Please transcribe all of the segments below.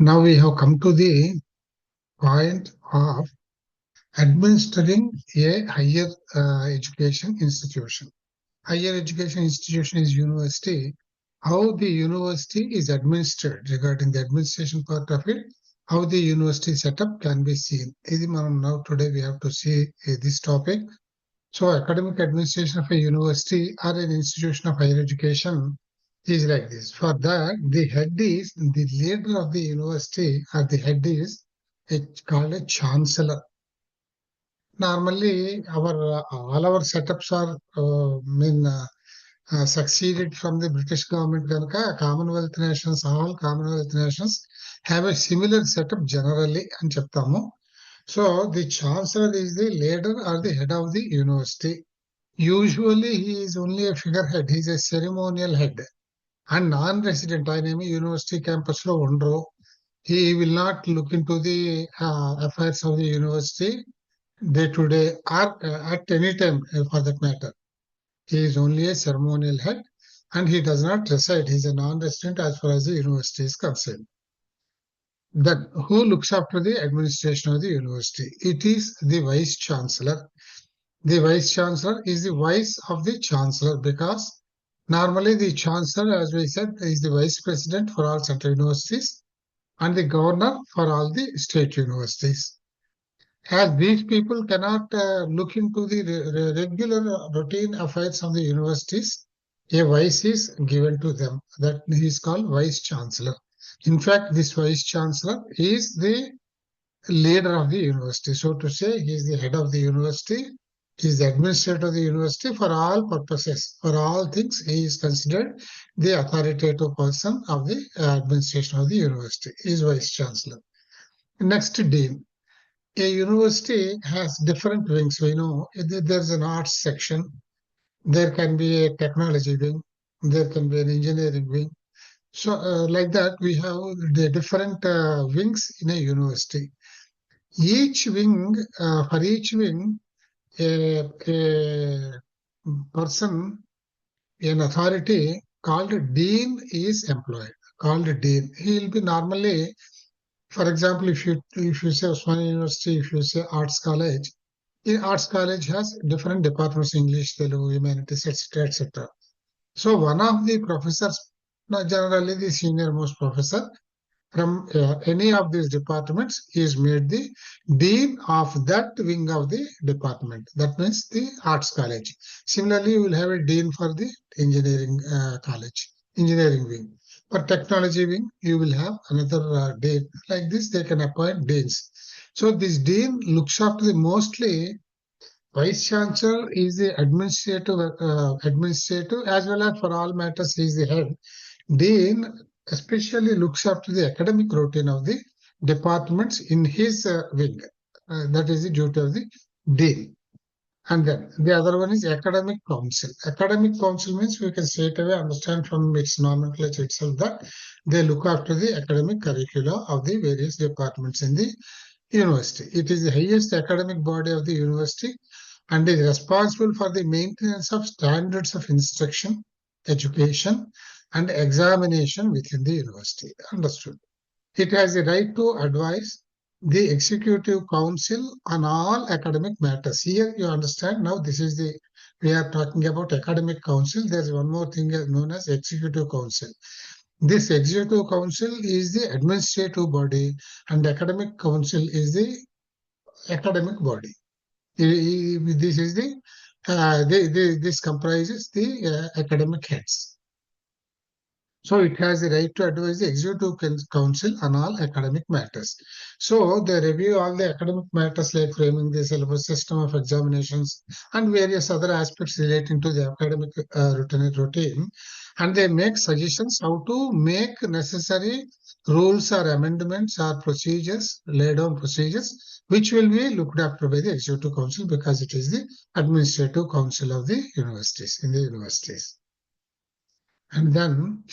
Now we have come to the point of administering a higher education institution. Higher education institution is university. How the university is administered, regarding the administration part of it, how the university setup can be seen. Now today we have to see this topic. So academic administration of a university or an institution of higher education is like this. For that, the head is the leader of the university, or the head is called a chancellor. Normally, all our setups are succeeded from the British government. Ganaka Commonwealth nations, all Commonwealth nations have a similar setup generally and cheptamu. So the chancellor is the leader or the head of the university. Usually he is only a figurehead, he is a ceremonial head. And non-resident, I name university campus lo undro. He will not look into the affairs of the university day to day or at any time for that matter. He is only a ceremonial head and he does not reside. He is a non-resident as far as the university is concerned. Then who looks after the administration of the university? It is the vice chancellor. The vice chancellor is the vice of the chancellor, because normally the chancellor, as we said, is the vice president for all central universities and the governor for all the state universities. As these people cannot look into the regular routine affairs of the universities, a vice is given to them. That is called vice chancellor. In fact, this vice chancellor is the leader of the university. So to say, he is the head of the university, he is the administrator of the university for all purposes. For all things, he is considered the authoritative person of the administration of the university. He is vice chancellor. Next, dean. A university has different wings. We know there's an arts section, there can be a technology wing, there can be an engineering wing. So like that, we have the different wings in a university. Each wing, for each wing, a person, an authority called dean is employed. Called dean. He will be normally, for example, if you say Osmania University, if you say Arts College, the Arts College has different departments: English, Telugu, Humanities, etc., etc. So one of the professors, generally the senior most professor from any of these departments, is made the dean of that wing of the department. That means the Arts College. Similarly, you will have a dean for the engineering college, engineering wing. For technology wing, you will have another dean. Like this, they can appoint deans. So this dean looks after the mostly. Vice chancellor is the administrative as well as for all matters he is the head. Dean especially looks after the academic routine of the departments in his wing. That is the duty of the dean. And then the other one is academic council. Academic council means we can straight away understand from its nomenclature itself that they look after the academic curricula of the various departments in the university. It is the highest academic body of the university and is responsible for the maintenance of standards of instruction, education, and examination within the university. Understood. It has the right to advise the executive council on all academic matters. Here you understand, now this is we are talking about academic council. There's one more thing known as executive council. This executive council is the administrative body and academic council is the academic body. This is this comprises the academic heads. So it has the right to advise the executive council on all academic matters. So they review all the academic matters like framing the syllabus, system of examinations, and various other aspects relating to the academic routine. And they make suggestions how to make necessary rules or amendments or procedures, lay down procedures, which will be looked after by the executive council because it is the administrative council of the universities, in the universities. And then,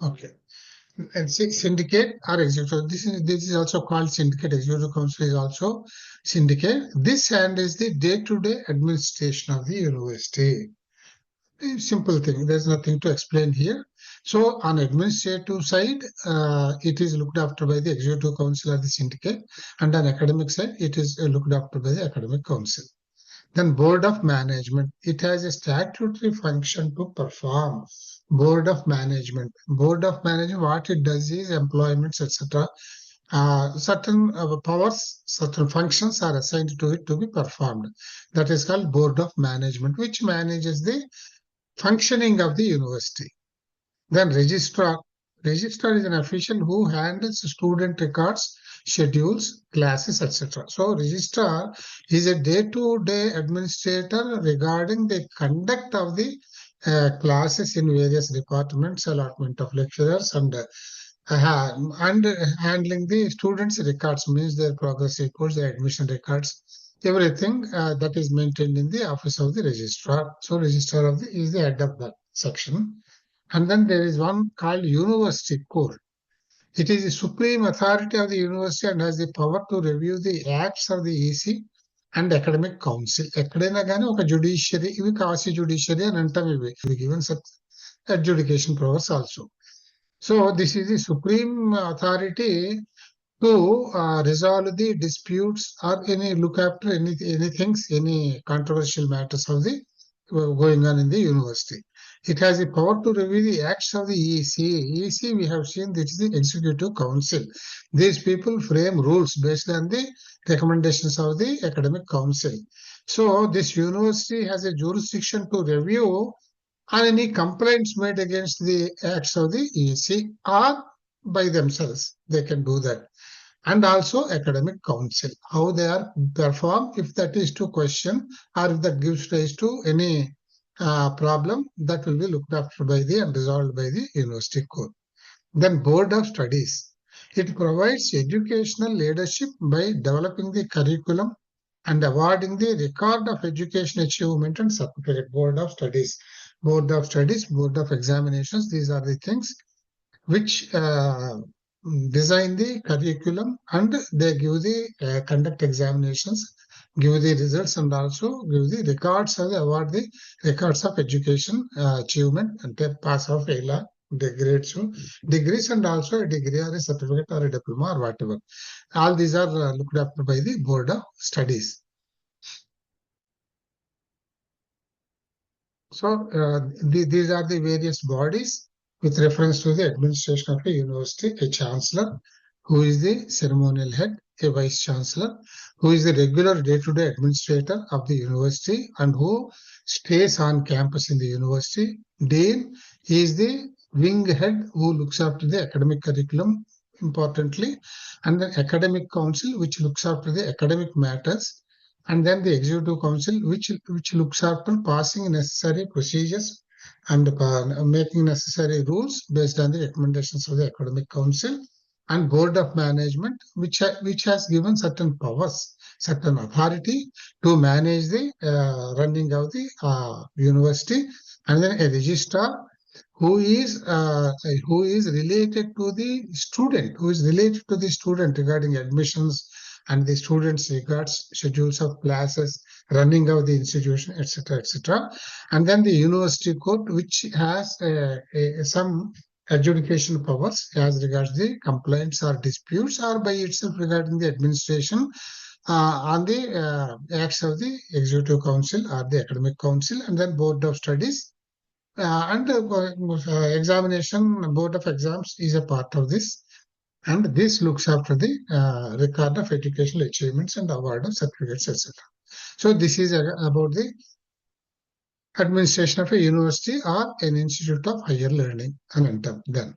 okay, and syndicate or executive. This is also called syndicate. Executive council is also syndicate. This hand is the day-to-day administration of the university. A simple thing. There's nothing to explain here. So on administrative side, it is looked after by the Executive Council or the syndicate, and on academic side, it is looked after by the Academic Council. Then Board of Management, it has a statutory function to perform. Board of Management. Board of Management, what it does is employments, etc. Certain powers, certain functions are assigned to it to be performed. That is called Board of Management, which manages the functioning of the university. Then Registrar. Registrar is an official who handles student records, schedules, classes, etc. So Registrar is a day-to-day administrator regarding the conduct of the classes in various departments, allotment of lecturers, and handling the students' records, means their progress reports, their admission records, everything that is maintained in the office of the registrar. So registrar is the head of that section. And then there is one called University Court. It is the supreme authority of the university and has the power to review the acts of the EC and academic council. ఎక్కడైనా కానీ ఒక judiciary, ఇవి quasi judiciary అని అంటాం ఇవి. Given such adjudication powers also. So this is the supreme authority to resolve the disputes or look after any things, any controversial matters of the going on in the university. It has the power to review the acts of the EC. EC, we have seen, this is the Executive Council. These people frame rules based on the recommendations of the Academic Council. So this university has a jurisdiction to review on any complaints made against the acts of the EC or by themselves. They can do that. And also Academic Council, how they are performed, if that is to question or if that gives rise to any problem, that will be looked after by the and resolved by the University Court. Then Board of Studies. It provides educational leadership by developing the curriculum and awarding the record of education achievement and certificate. Board of Studies, Board of Studies, Board of Examinations, these are the things which design the curriculum and they give the conduct examinations, give the results, and also give the records of the award the records of education achievement and pass of fail degrees and also a degree or a certificate or a diploma or whatever. All these are looked after by the Board of Studies. So these are the various bodies with reference to the administration of a university: a chancellor, who is the ceremonial head; a vice chancellor, who is the regular day-to-day administrator of the university and who stays on campus in the university; dean, he is the wing head who looks after the academic curriculum, importantly; and the academic council, which looks after the academic matters; and then the Executive Council, which looks after passing necessary procedures and making necessary rules based on the recommendations of the Academic Council; and Board of Management, which has given certain powers, certain authority to manage the running of the university; and then a registrar who is related to the student, regarding admissions and the students' regards, schedules of classes, running of the institution, etc., etc. And then the University Court, which has some adjudication powers as regards the complaints or disputes or by itself regarding the administration on the acts of the Executive Council or the Academic Council. And then Board of Studies and examination, Board of Exams is a part of this. And this looks after the record of educational achievements and award of certificates, etc. So this is about the administration of a university or an institute of higher learning. And then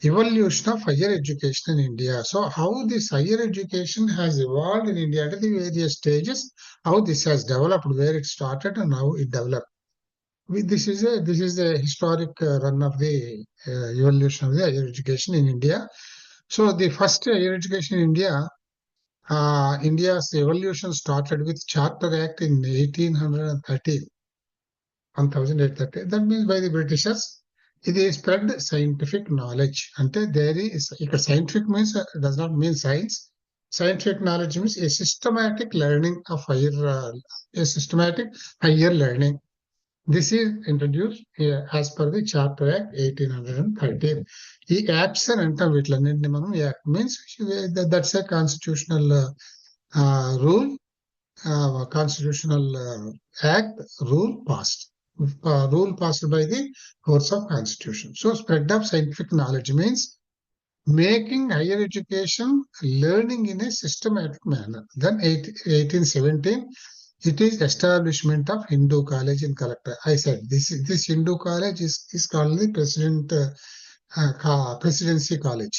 evolution of higher education in India. So how this higher education has evolved in India at the various stages, how this has developed, where it started and how it developed. This is a historic run of the evolution of the higher education in India. So the first higher education in India, India's evolution started with Charter Act in 1813. That means by the Britishers. It is spread scientific knowledge. Ante there is, scientific means does not mean science. Scientific knowledge means a systematic learning of higher learning. This is introduced as per the Charter Act 1813. ఈ acts అని అంటాం వీటిలన్నింటినీ మనం. Act means that's a constitutional rule, constitutional act, rule passed by the force of constitution. So spread of scientific knowledge means making higher education learning in a systematic manner. Then 1817, it is establishment of Hindu College in Calcutta. I said this Hindu College is called the Presidency College.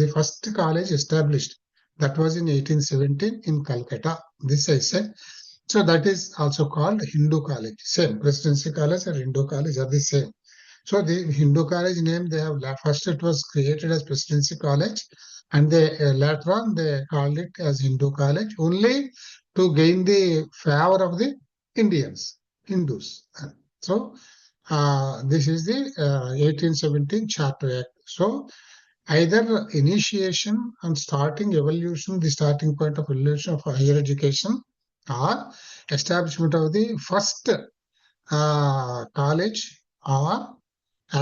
The first college established, that was in 1817 in Calcutta. This I said. So that is also called Hindu College. Same, Presidency College and Hindu College are the same. So the Hindu College name, they have first it was created as Presidency College, and they later on they called it as Hindu College only to gain the favor of the Hindus. So this is the 1817 Charter Act. So either initiation and starting evolution, the starting point of evolution of higher education, or establishment of the first college, or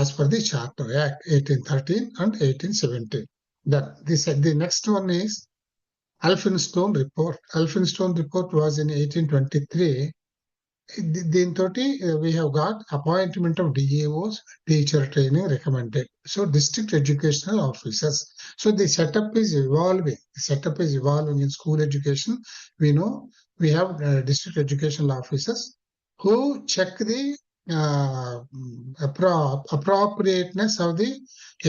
as per the Charter Act 1813 and 1817. The next one is Elphinstone Report. Elphinstone Report was in 1823. దీంతో we have got appointment of DAOs, teacher training recommended. So district educational officers. So the setup is evolving. In school education. We know we have district educational officers who check the appropriateness of the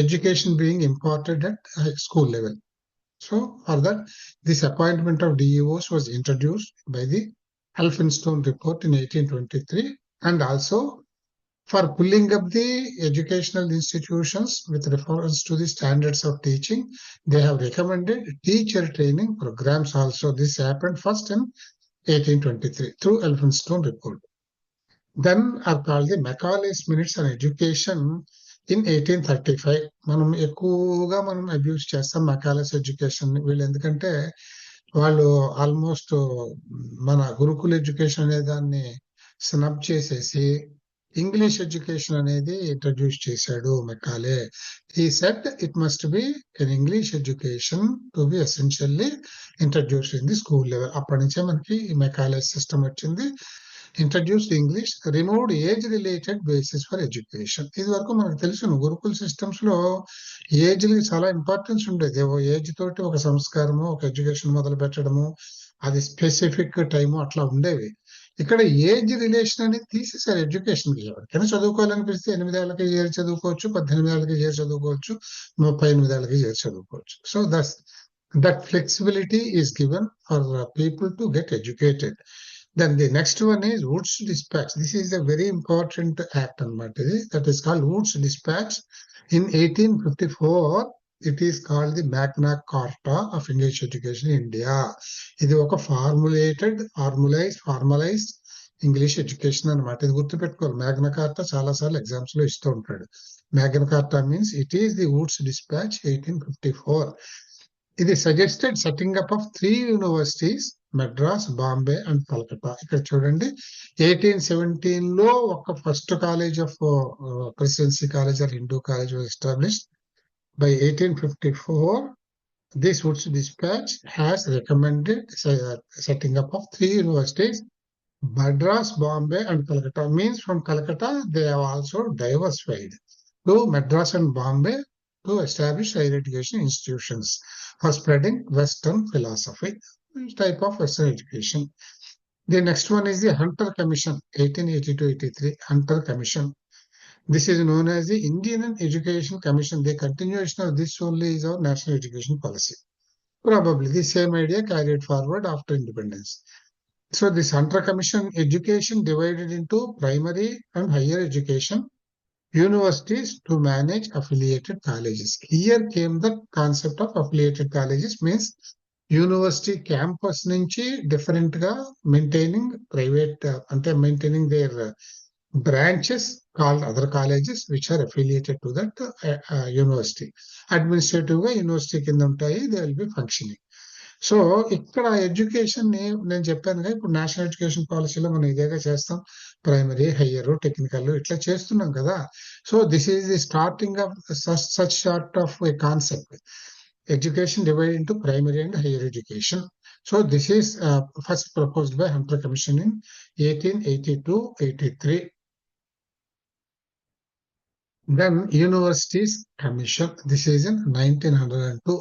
education being imparted at school level. So for that, this appointment of DAOs was introduced by the Elphinstone Report in 1823, and also for pulling up the educational institutions with reference to the standards of teaching, they have recommended teacher training programs also. This happened first in 1823 through Elphinstone Report. Then are called the Macaulay's Minutes on Education in 1835. మనం ఎక్కువగా abuse చేస్తాం Macaulay's education. వీళ్ళు ఎందుకంటే వాళ్ళు almost మన గురుకుల education అనే దాన్ని స్నబ్ చేసేసి ఇంగ్లీష్ ఎడ్యుకేషన్ అనేది ఇంట్రడ్యూస్ చేశాడు Macaulay. He said it must be N English education to be essentially introduce in the school level. అప్పటి నుంచే మనకి ఈ మెకాలే సిస్టమ్ వచ్చింది. Introduced English, removed age related basis for education. ఇది వరకు మనకు తెలుసు గురుకుల సిస్టమ్స్ లో ఏజ్ కి చాలా ఇంపార్టెన్స్ ఉండేది. ఏజ్ తోటి ఒక సంస్కారము, ఒక ఎడ్యుకేషన్ మొదలు పెట్టడము, అది స్పెసిఫిక్ టైము అట్లా ఉండేవి. ఇక్కడ ఏజ్ రిలేషన్ అనేది తీసేసారు ఎడ్యుకేషన్ కి. ఎవరికైనా చదువుకోవాలనిపిస్తే 8 ఏళ్ళకి చేరి చదువుకోవచ్చు, 18 ఏళ్ళకి చేరి చదువుకోవచ్చు, 38 ఏళ్ళకి చేరి చదువుకోవచ్చు. So that flexibility is given for people to get educated. Then the next one is Woods Dispatch. This is a very important act that is called Woods Dispatch. In 1854, it is called the Magna Carta of English Education in India. ఇది ఒక formalized English education అన్నమాట. ఇది గుర్తుపెట్టుకోవాలి. Magna Carta చాలా సార్లు exams లో ఇస్తూ ఉంటాడు. Magna Carta means it is the Woods Dispatch 1854. ఇది suggested setting up of 3 universities, Madras, Bombay and Calcutta. ఇక్కడ చూడండి 1817 లో ఒక first college of presidency college are Hindu college was established. By 1854, this Woods Dispatch has recommended setting up of 3 universities, Madras, Bombay and Calcutta. Means from Calcutta they have also diversified to Madras and Bombay to establish higher education institutions for spreading Western philosophy, type of Western education. The next one is the Hunter Commission, 1882-83, Hunter Commission. This is known as the Indian Education Commission. The continuation of this only is our national education policy. Probably the same idea carried forward after independence. So this Hunter Commission, education divided into primary and higher education, universities to manage affiliated colleges. Here came the concept of affiliated colleges, means university campus నుంచి different గా maintaining private అంటే maintaining there branches called other colleges which are affiliated to that university. Administrative గా university కింద ఉంటాయి, they will be functioning. So ఇక్కడ education ని నేను చెప్పానుగా, ఇప్పుడు నేషనల్ ఎడ్యుకేషన్ పాలసీలో మనం ఇదేగా చేస్తాం, ప్రైమరీ, హయ్యర్, టెక్నికల్ ఇట్లా చేస్తున్నాం కదా. So this is the starting of such sort of A concept, education divided into primary and higher education. So this is first proposed by Hunter Commission in 1882-83. Then Universities Commission, this is in 1902.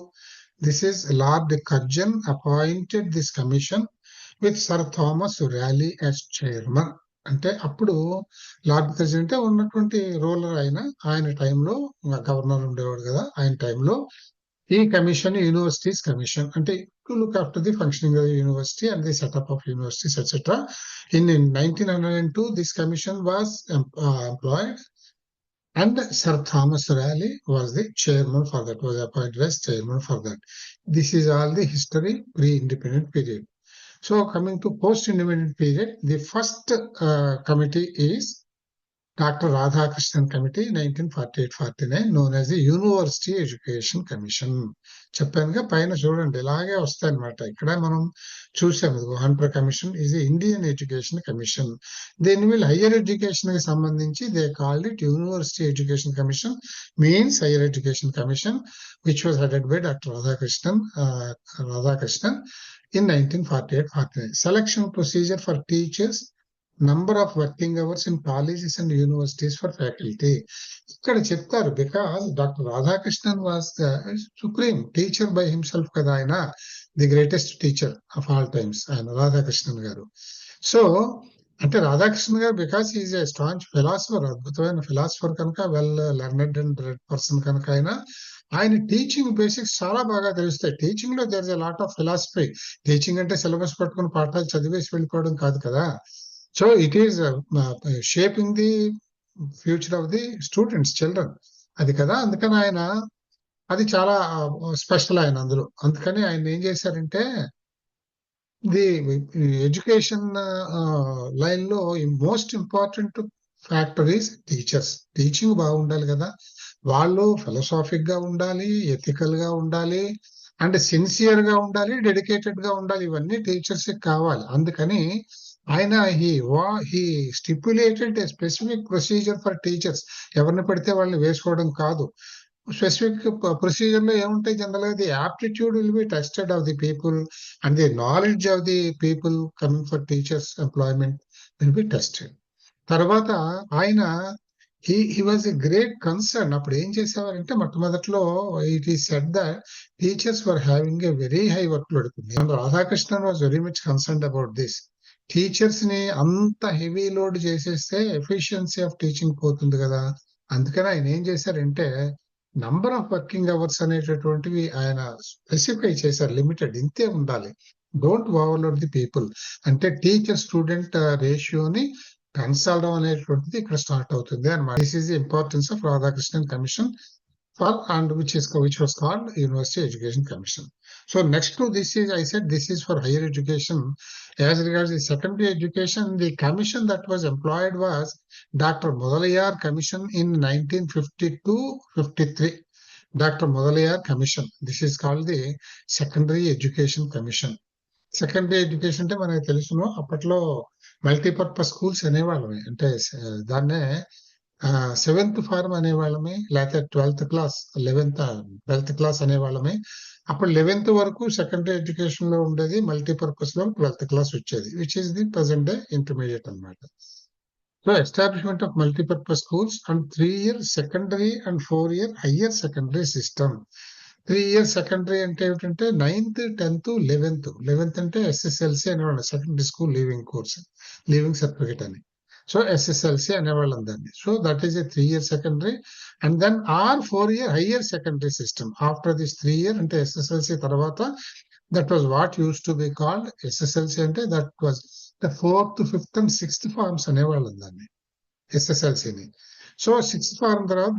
This is Lord Curzon appointed this commission with Sir Thomas Raleigh as chairman. అంటే అప్పుడు lord Curzon అంటే ఉన్నటువంటి ruler ఆయన టైంలో governor ఉండేవాడు కదా, ఆయన టైంలో ఈ కమిషన్ యూనివర్సిటీస్ కమిషన్ అంటే to look after the functioning of university and the setup of universities etcetera. In 1902 this commission was employed and Sir Thomas Raleigh was the chairman for that, was appointed as chairman for that. This is all the history pre-independent period. So coming to post-independent period, the first committee is Dr. Radhakrishnan Committee, 1948-49, known as the University Education Commission. చెప్పానుగా పైన చూడండి ఇలాగే వస్తాయి అన్నమాట. ఇక్కడ మనం చూసాము Hunter commission is the Indian education commission. దీని వీళ్ళు హయ్యర్ ఎడ్యుకేషన్ కి సంబంధించి they called it university education commission, means higher education commission, which was headed by doctor Radhakrishnan in 1948-49. Selection procedure for teachers, number of working hours in colleges and universities for faculty. ఇక్కడ చెప్తారు because doctor Radhakrishnan was the supreme teacher by himself కదా, ఆయన the greatest teacher of all times ఆయన రాధాకృష్ణన్ గారు. సో అంటే Radhakrishnan garu because is a strong philosopher, అద్భుతమైన philosopher కనుక, well learned and read person కనుక ఆయన టీచింగ్ బేసిక్స్ చాలా బాగా తెలుస్తాయి. టీచింగ్ లో there is a lot of philosophy. Teaching అంటే సిలబస్ పట్టుకుని పాఠాలు చదివేసి వెళ్ళిపోవడం కాదు కదా. So it is shaping the future of the students, children, అది కదా. అందుకని ఆయన అది చాలా స్పెషల్ ఆయన అందులో. అందుకని ఆయన ఏం చేశారంటే ది ఎడ్యుకేషన్ లైన్ లో most important factor is teachers. Teaching బాగుండాలి కదా, వాళ్ళు ఫిలసాఫిక్ గా ఉండాలి, ఎథికల్ గా ఉండాలి, అండ్ సిన్సియర్ గా ఉండాలి, డెడికేటెడ్ గా ఉండాలి. ఇవన్నీ టీచర్స్ కావాలి. అందుకని ఆయన he stipulated A specific procedure for teachers. ఎవరిని పడితే వాళ్ళని వేసుకోవడం కాదు. స్పెసిఫిక్ ప్రొసీజర్ లో ఏముంటాయి, జనరల్ గా the aptitude will be tested of the people and the knowledge of the people coming for teachers employment will be tested. తర్వాత ఆయన he was a great concern. అప్పుడు ఏం చేసేవారంటే మొట్టమొదట్లో it is said that teachers were having a very high work load. Radhakrishnan was very much concerned about this. Teachers ని అంత heavy load చేసేస్తే efficiency of teaching పోతుంది కదా. అందుకని ఆయన ఏం చేశారంటే నంబర్ ఆఫ్ వర్కింగ్ అవర్స్ అనేటటువంటివి ఆయన స్పెసిఫై చేశారు, లిమిటెడ్, ఇంతే ఉండాలి, డోంట్ ఓవర్లోడ్ ది పీపుల్. అంటే టీచర్ స్టూడెంట్ రేషియోని పెంచడం అనేటువంటిది ఇక్కడ స్టార్ట్ అవుతుంది అన్నమాట. This is the importance of Radhakrishnan commission for and which was called University Education Commission. So next to this is, I said this is for higher education. As regards the secondary education, the commission that was employed was Dr. Mudaliar Commission in 1952-53. Dr. Mudaliar Commission. This is called the Secondary Education Commission. Secondary education అంటే మనకు తెలుసును, అప్పట్లో multipurpose schools అనేవాళ్ళమే. అంటే దాన్నే 7th form అనేవాళ్ళమే, లేకపోతే 12th class 12th class అనేవాళ్ళమే. అప్పుడు 11th వరకు secondary education లో ఉండేది, మల్టీపర్పస్ లో 12th క్లాస్ వచ్చేది, which is the present day intermediate అన్నమాట. So establishment of multipurpose schools and 3-year secondary and 4-year higher secondary system. 3-year secondary అంటే ఏమిటంటే 9th, 10th, 11th అంటే SSLC అనేవాళ్ళు, secondary school leaving course, leaving certificate అని. So SSLC అనేవాళ్ళం దాన్ని. So that is a 3-year secondary and then 4-year higher secondary system. After this 3-year అంటే SSLC తర్వాత that was what used to be called SSLC. అంటే that was the 4th, 5th and 6th forms అనేవాళ్ళం దాన్ని, SSLCని. So 6th form తర్వాత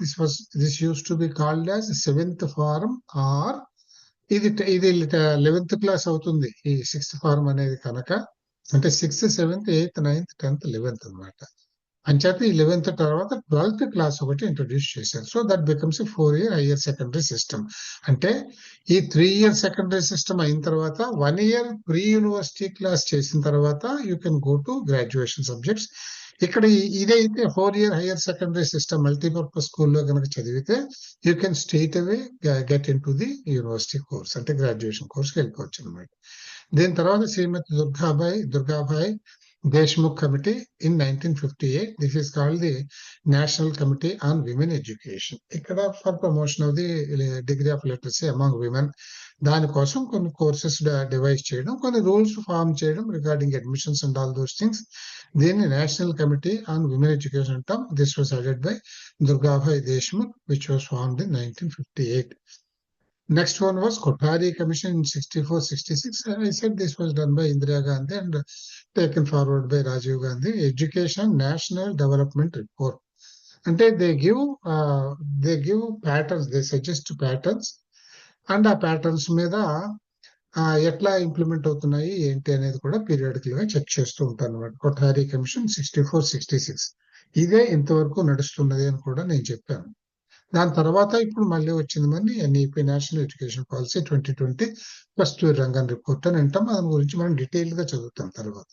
this used to be called as 7th form, or ఇది 11th class అవుతుంది ఈ 6th form అనేది కనుక. అంటే 6th, 7th, 8th, 9th, 10th, 11th అన్నమాట. అంచేత 11th తర్వాత 12th క్లాస్ ఒకటి ఇంట్రొడ్యూస్ చేశారు. So that becomes 4-year higher secondary system. అంటే ఈ 3-year సెకండరీ సిస్టమ్ అయిన తర్వాత 1 year ప్రీ యూనివర్సిటీ క్లాస్ చేసిన తర్వాత you can go to graduation subjects. ఇక్కడ ఇదైతే 4-year higher secondary system multipurpose స్కూల్లో కనుక చదివితే you can straight away get in to the university course, అంటే గ్రాడ్యుయేషన్ కోర్స్కి వెళ్ళిపోవచ్చు అనమాట. దీని తర్వాత శ్రీమతి Durgabai Deshmukh Committee in 1958. This is called the National Committee on Women Education. ఇక్కడ for promotion of the degree of literacy among women. దానికోసం కొన్ని courses devise చేయడం, కొన్ని రూల్స్ ఫార్మ్ చేయడం regarding admissions and all those things. దీన్ని national committee on women education అంటాం. This was headed by Durgabai Deshmukh, which was formed in 1958. Next one was Kothari Commission in 64-66. I said this was done by Indira Gandhi and taken forward by Rajiv Gandhi. Education National Development Report. అంటే they give patterns, they suggest patterns, and ఆ patterns మీద ఎట్లా implement అవుతున్నాయి ఏంటి అనేది కూడా periodical గా check చేస్తూ ఉంటాను అనమాట. కొఠారి కమిషన్ 64-66 ఇదే ఇంతవరకు నడుస్తున్నది అని కూడా నేను చెప్పాను. దాని తర్వాత ఇప్పుడు మళ్ళీ వచ్చింది మరి NEP national education policy 2020 first Rangan report అని అంటాం. దాని గురించి మనం డీటెయిల్ గా చదువుతాం తర్వాత.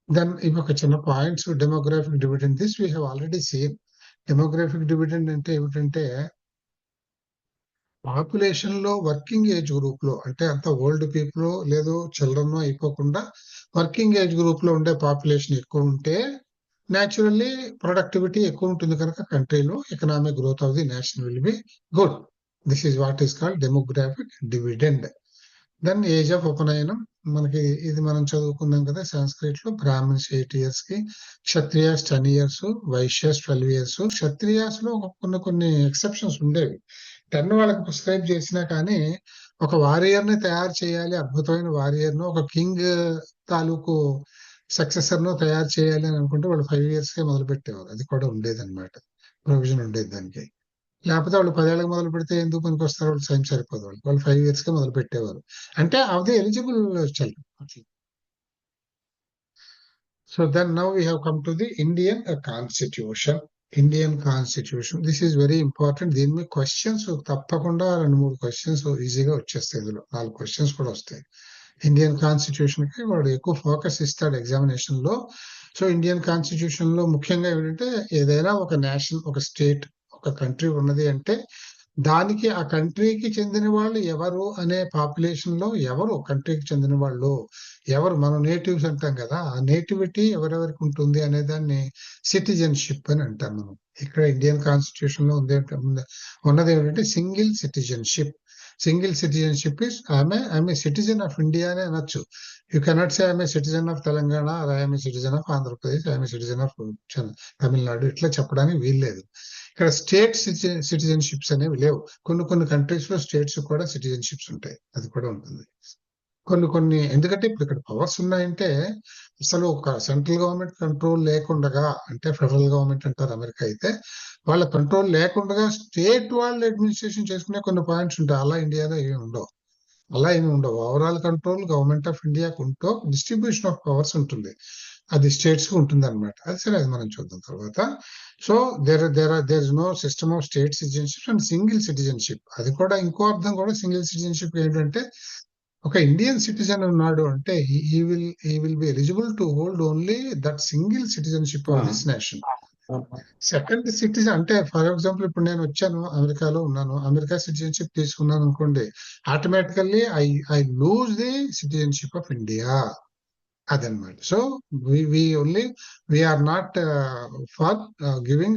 దెన్ ఇవి ఒక చిన్న points. Demographic dividend, this we have already scene. Demographic dividend అంటే ఏమిటంటే పాపులేషన్ లో వర్కింగ్ ఏజ్ గ్రూప్ లో, అంటే అంత ఓల్డ్ పీపుల్ లేదు చిల్డ్రన్ అయిపోకుండా వర్కింగ్ ఏజ్ గ్రూప్ లో ఉండే పాపులేషన్ ఎక్కువ ఉంటే naturally productivity ఎక్కువ ఉంటుంది కనుక కంట్రీలో economic growth of the nation will be good. This is what is called demographic dividend. Then age of upanayanam, మనకి ఇది మనం చదువుకున్నాం కదా సాంస్క్రిట్ లో. బ్రాహ్మణ్స్ 8 years కి, క్షత్రియాస్ 10 years, వైశ్యాస్ 12 years. క్షత్రియాస్ లో కొన్ని ఎక్సెప్షన్స్ ఉండేవి. 10 వాళ్ళకి ప్రిస్క్రైబ్ చేసినా కానీ ఒక వారియర్ ని తయారు చేయాలి, అద్భుతమైన వారియర్ ను, ఒక కింగ్ తాలూకు సక్సెసర్ ను తయారు చేయాలి అని అనుకుంటే వాళ్ళు 5 years కే మొదలు పెట్టేవారు. అది కూడా ఉండేది అనమాట, ప్రొవిజన్ ఉండేది దానికి. లేకపోతే వాళ్ళు 10 ఏళ్ళకి మొదలు పెడితే ఎందుకు పనికి వస్తారు, వాళ్ళు టైం సరిపోదు, వాళ్ళు 5 years కే మొదలు పెట్టేవారు. అంటే అది eligible child. So then now we have come to the Indian constitution. Indian constitution, this is very important. దీని మీద క్వశ్చన్స్ తప్పకుండా 2-3 క్వశ్చన్స్ ఈజీగా వచ్చేస్తాయి. ఇందులో 4 క్వశ్చన్స్ కూడా వస్తాయి. ఇండియన్ కాన్స్టిట్యూషన్ కి వాడు ఎక్కువ ఫోకస్ ఇస్తాడు ఎగ్జామినేషన్ లో. సో ఇండియన్ కాన్స్టిట్యూషన్ లో ముఖ్యంగా ఏమిటంటే ఏదైనా ఒక నేషన్, ఒక స్టేట్, ఒక కంట్రీ ఉన్నది అంటే దానికి ఆ కంట్రీకి చెందిన వాళ్ళు ఎవరు అనే పాపులేషన్ లో ఎవరు కంట్రీకి చెందిన వాళ్ళు ఎవరు, మనం నేటివ్స్ అంటాం కదా, ఆ నేటివిటీ ఎవరెవరికి ఉంటుంది అనే దాన్ని సిటిజన్షిప్ అని అంటాం మనం. ఇక్కడ ఇండియన్ కాన్స్టిట్యూషన్ లో ఉన్నది ఏమిటంటే single citizenship. Single citizenship is I'm a citizen of India అని అనొచ్చు. You cannot say I'm a citizen of Telangana, I'm a citizen of Andhra Pradesh, I'm a citizen of Tamil Nadu, ఇట్లా చెప్పడానికి వీల్లేదు. ఇక్కడ స్టేట్ సిటిజన్షిప్స్ అనేవి లేవు. కొన్ని కంట్రీస్ లో స్టేట్స్ కూడా సిటిజన్షిప్స్ ఉంటాయి, అది కూడా ఉంటుంది. కొన్ని ఎందుకంటే ఇప్పుడు ఇక్కడ పవర్స్ ఉన్నాయంటే అసలు ఒక సెంట్రల్ గవర్నమెంట్ కంట్రోల్ లేకుండా, అంటే ఫెడరల్ గవర్నమెంట్ అంటారు అమెరికా అయితే, వాళ్ళ కంట్రోల్ లేకుండా స్టేట్ వాళ్ళు అడ్మినిస్ట్రేషన్ చేసుకునే కొన్ని పాయింట్స్ ఉంటాయి. అలా ఇండియాలో ఏమి ఉండవు. ఓవరాల్ కంట్రోల్ గవర్నమెంట్ ఆఫ్ ఇండియాకు ఉంటూ డిస్ట్రిబ్యూషన్ ఆఫ్ పవర్స్ ఉంటుంది, అది స్టేట్స్ కు ఉంటుంది అనమాట. అది సరే, అది మనం చూద్దాం తర్వాత. So there is no system of state citizenship and single citizenship. అది కూడా ఇంకో అర్థం కూడా సింగిల్ సిటిజన్షిప్ ఏంటంటే ఒక ఇండియన్ సిటిజన్ ఉన్నాడు అంటే he will be eligible to hold only that single citizenship of this nation. Second citizen అంటే ఫర్ ఎగ్జాంపుల్ ఇప్పుడు నేను వచ్చాను, అమెరికాలో ఉన్నాను, అమెరికా సిటిజన్షిప్ తీసుకున్నాను అనుకోండి, automatically I lose the citizenship of India, అదనమాట. So we are not for giving